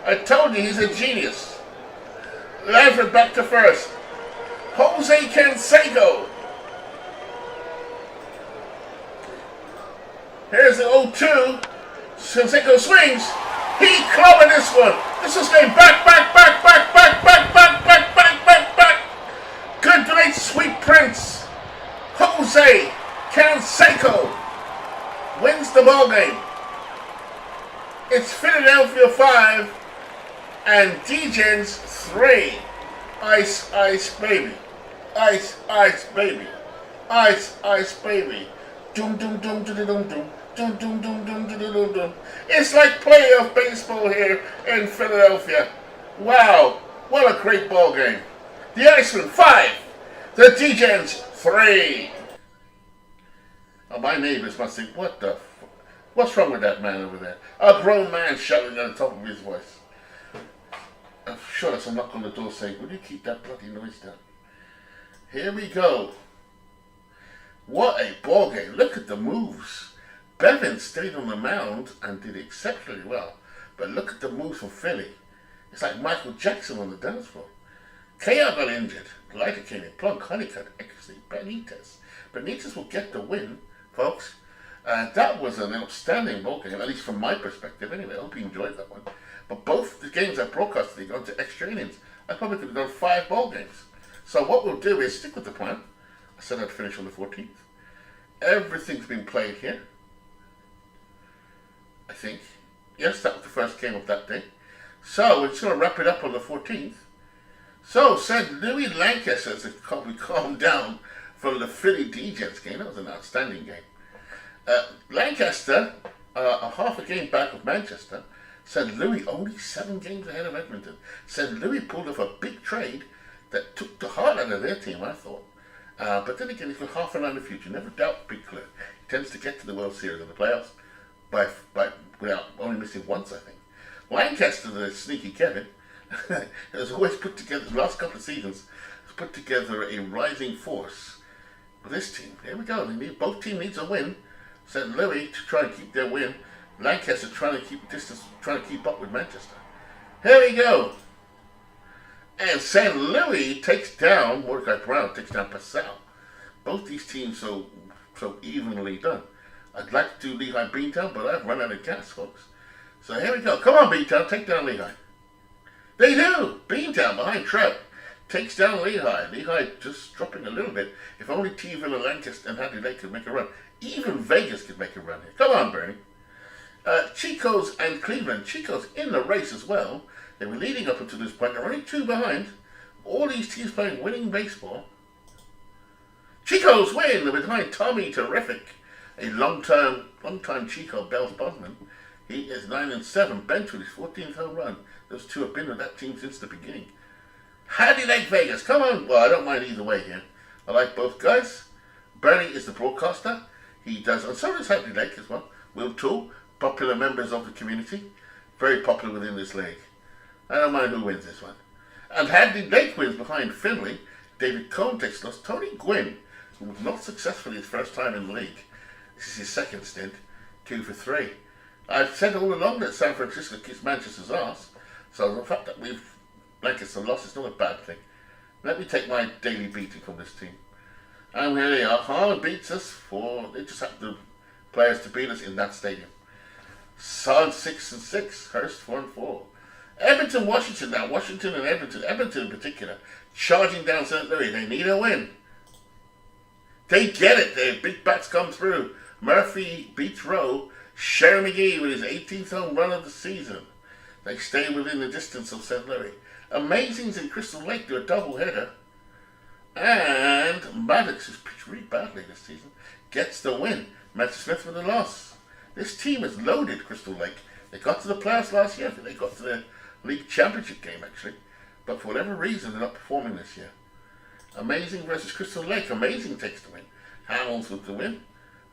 S1: I told you he's a genius. Lansford back to first. Jose Canseco. Here's the 0-2. Canseco swings. He clubbing this one. This is going back. Good night, sweet prince. Jose Canseco wins the ball game. It's Philadelphia 5 and DJs 3. Ice, ice, baby. Ice, ice, baby. Ice, ice, baby. Doom, doom, doom, doom, doom, doom. Doom, doom, doom, doom, doom, doom, doom. It's like playoff baseball here in Philadelphia. Wow, what a great ball game. The Icemen 5, the DJs 3. Oh, my neighbors must think, what's wrong with that man over there? A grown man shouting at the top of his voice. I'm sure there's a knock on the door saying, will you keep that bloody noise down? Here we go. What a ball game. Look at the moves. Bevin stayed on the mound and did exceptionally well. But look at the moves from Philly. It's like Michael Jackson on the dance floor. KR got injured. Leiter came in. Plunk, Honeycutt, Exley, Benitez will get the win, folks. That was an outstanding ball game, at least from my perspective anyway. I hope you enjoyed that one. But both the games I broadcasted, they gone to extra innings. I probably could have done 5 ball games. So what we'll do is stick with the plan. I said I'd finish on the 14th. Everything's been played here. I think. Yes, that was the first game of that day. So we're just going to wrap it up on the 14th. So said Louis Lancaster has probably calmed down from the Philly DJs game. That was an outstanding game. Lancaster, a half a game back of Manchester, said Louis only 7 games ahead of Edmonton. Said Louis pulled off a big trade that took the heart out of their team, I thought. But then again, he's got half an eye in the future. Never doubt Big Clear. He tends to get to the World Series and the playoffs without only missing once, I think. Lancaster, the sneaky Kevin, has always put together, the last couple of seasons, has put together a rising force for this team. Here we go. Both teams needs a win. St. Louis to try and keep their win. Lancaster trying to keep distance, trying to keep up with Manchester. Here we go. And St. Louis takes down Mordecai Brown, takes down Passau. Both these teams so evenly done. I'd like to do Lehigh Beantown, but I've run out of gas, folks. So here we go. Come on, Beantown, take down Lehigh. They do. Beantown behind Trout takes down Lehigh. Lehigh just dropping a little bit. If only T-Ville and Lancaster and Hadley Lake could make a run. Even Vegas could make a run here. Come on, Bernie. Chico's and Cleveland. Chico's in the race as well. They were leading up until this point. They're only 2 behind. All these teams playing winning baseball. Chico's win. They're behind Tommy Terrific, a long-time Chico Bells Bosman. He is 9-7. Bench with his 14th home run. Those two have been with that team since the beginning. Hadley Lake Vegas. Come on. Well, I don't mind either way here. I like both guys. Bernie is the broadcaster. He does, and so does Hadley Lake as well. Will Toole, popular members of the community. Very popular within this league. I don't mind who wins this one. And Hadley Lake wins behind Finley. David Cohn takes loss. Tony Gwynn, who was not successful his first time in the league. This is his second stint. 2 for 3. I've said all along that San Francisco kicks Manchester's ass. So the fact that we've Lancaster lost is not a bad thing. Let me take my daily beating from this team. And here they are. Harlan beats us they just have the players to beat us in that stadium. Sun 6-6. Hurst 4-4. Edmonton, Washington now. Washington and Edmonton. Edmonton in particular. Charging down St. Louis. They need a win. They get it. Their big bats come through. Murphy beats Rowe. Sherry McGee with his 18th home run of the season. They stay within the distance of St. Louis. Amazings in Crystal Lake do a doubleheader. And Maddox, who's pitched really badly this season, gets the win. Matthew Smith with a loss. This team is loaded, Crystal Lake. They got to the playoffs last year. I think they got to the league championship game, actually. But for whatever reason, they're not performing this year. Amazing versus Crystal Lake. Amazing takes the win. Hamels with the win.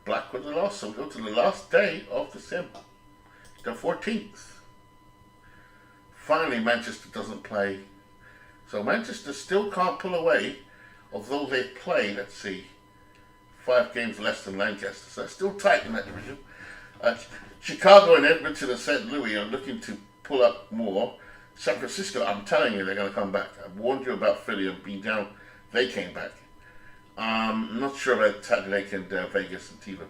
S1: Black with the loss. So we go to the last day of the sim. The 14th. Finally, Manchester doesn't play. So Manchester still can't pull away, although they've played, let's see, 5 games less than Lancaster. So they're still tight in that division. Chicago and Edmonton and St. Louis are looking to pull up more. San Francisco, I'm telling you, they're going to come back. I warned you about Philly and being down. They came back. I'm not sure about Saturday Lake and Vegas and Tebow.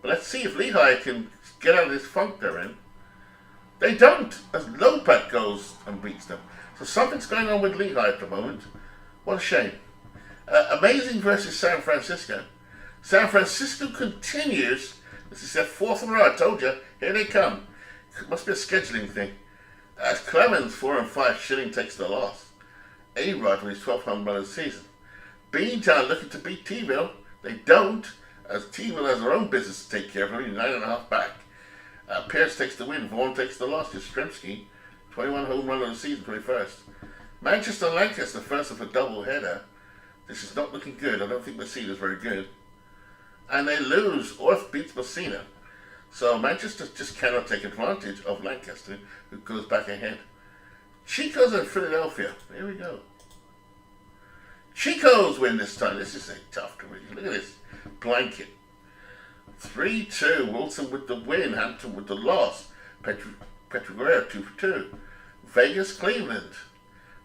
S1: But let's see if Lehigh can get out of this funk they're in. They don't, as Lopat goes and beats them. So something's going on with Lehigh at the moment. What a shame. Amazing versus San Francisco. San Francisco continues. This is their 4th in a row. I told you, here they come. It must be a scheduling thing. As Clemens 4-5, Schilling takes the loss. A-Rod with his 12th home run of the season. Beantown looking to beat T-Ville. They don't, as T-Ville has their own business to take care of. Only 9.5 back. Pierce takes the win. Vaughan takes the loss. Yastrzemski, 21 home run of the season, 21st. Manchester and Lancaster, first of a double header. This is not looking good. I don't think Messina's very good. And they lose. Orth beats Messina. So Manchester just cannot take advantage of Lancaster, who goes back ahead. Chico's in Philadelphia. Here we go. Chico's win this time. This is a tough division. Look at this blanket. 3-2. Wilson with the win. Hampton with the loss. Petrograd 2-2. Vegas, Cleveland.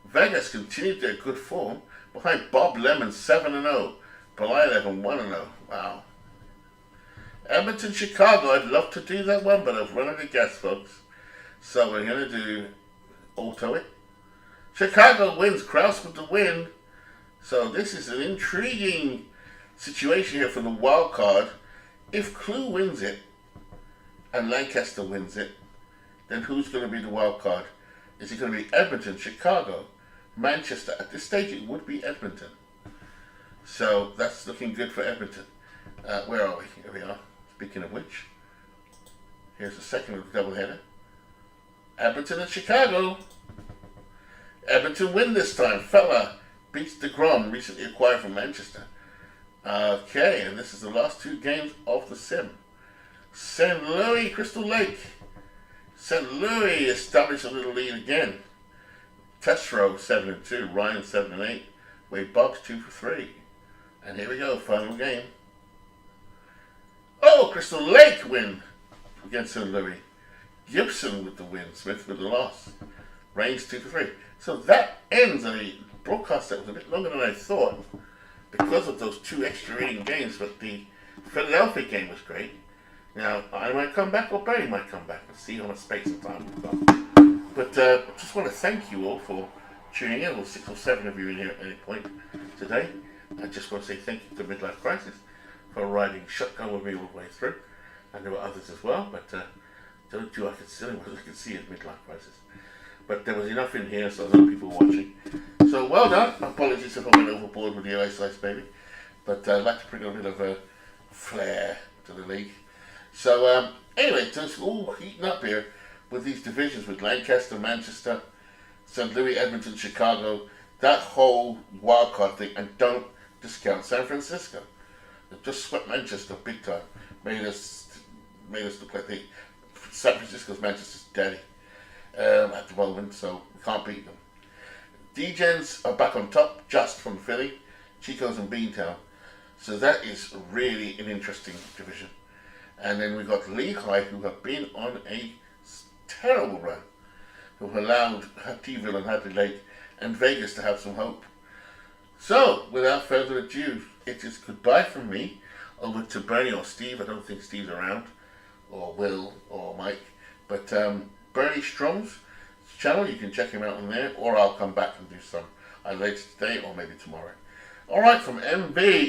S1: Vegas continued their good form behind Bob Lemon 7-0. Belilev 1-0. Wow. Edmonton, Chicago. I'd love to do that one, but I've run out of gas, folks. So we're going to do auto it. Chicago wins. Kraus with the win. So this is an intriguing situation here for the wild card. If Clue wins it and Lancaster wins it, then who's going to be the wild card? Is it going to be Edmonton, Chicago, Manchester? At this stage, it would be Edmonton. So that's looking good for Edmonton. Where are we? Here we are. Speaking of which, here's the second of the doubleheader. Edmonton and Chicago. Edmonton win this time. Fella beats DeGrom, recently acquired from Manchester. Okay, and this is the last 2 games of the sim. St. Louis, Crystal Lake. St. Louis established a little lead again. Tesro 7-2, Ryan 7-8, Wade Boggs 2-3. And here we go, final game. Oh, Crystal Lake win against St. Louis. Gibson with the win, Smith with the loss. Reigns 2-3. So that ends a broadcast that was a bit longer than I thought because of those 2 extra inning games, but the Philadelphia game was great. Now, I might come back or Barry might come back. Let's see how much space and time we've got. But I just want to thank you all for tuning in, or 6 or 7 of you in here at any point today. I just want to say thank you to Midlife Crisis for riding shotgun with me all the way through. And there were others as well, but don't do I can see what I can see as Midlife Crisis. But there was enough in here, so there were people watching. So well done. Apologies if I went overboard with the LA Slice Baby. But I'd like to bring a bit of a flair to the league. So anyway, it's all heating up here with these divisions with Lancaster, Manchester, St. Louis, Edmonton, Chicago, that whole wildcard thing. And don't discount San Francisco. They've just swept Manchester big time. Made us look like San Francisco's Manchester's daddy at the moment, so we can't beat them. D-Gens are back on top, just from Philly, Chico's and Beantown. So that is really an interesting division. And then we've got Lehigh, who have been on a terrible run, who have allowed T-Ville and Hadley Lake and Vegas to have some hope. So, without further ado, it is goodbye from me over to Bernie or Steve. I don't think Steve's around, or Will, or Mike. But Bernie Strong's channel, you can check him out on there, or I'll come back and do some either later today or maybe tomorrow. Alright, from MB.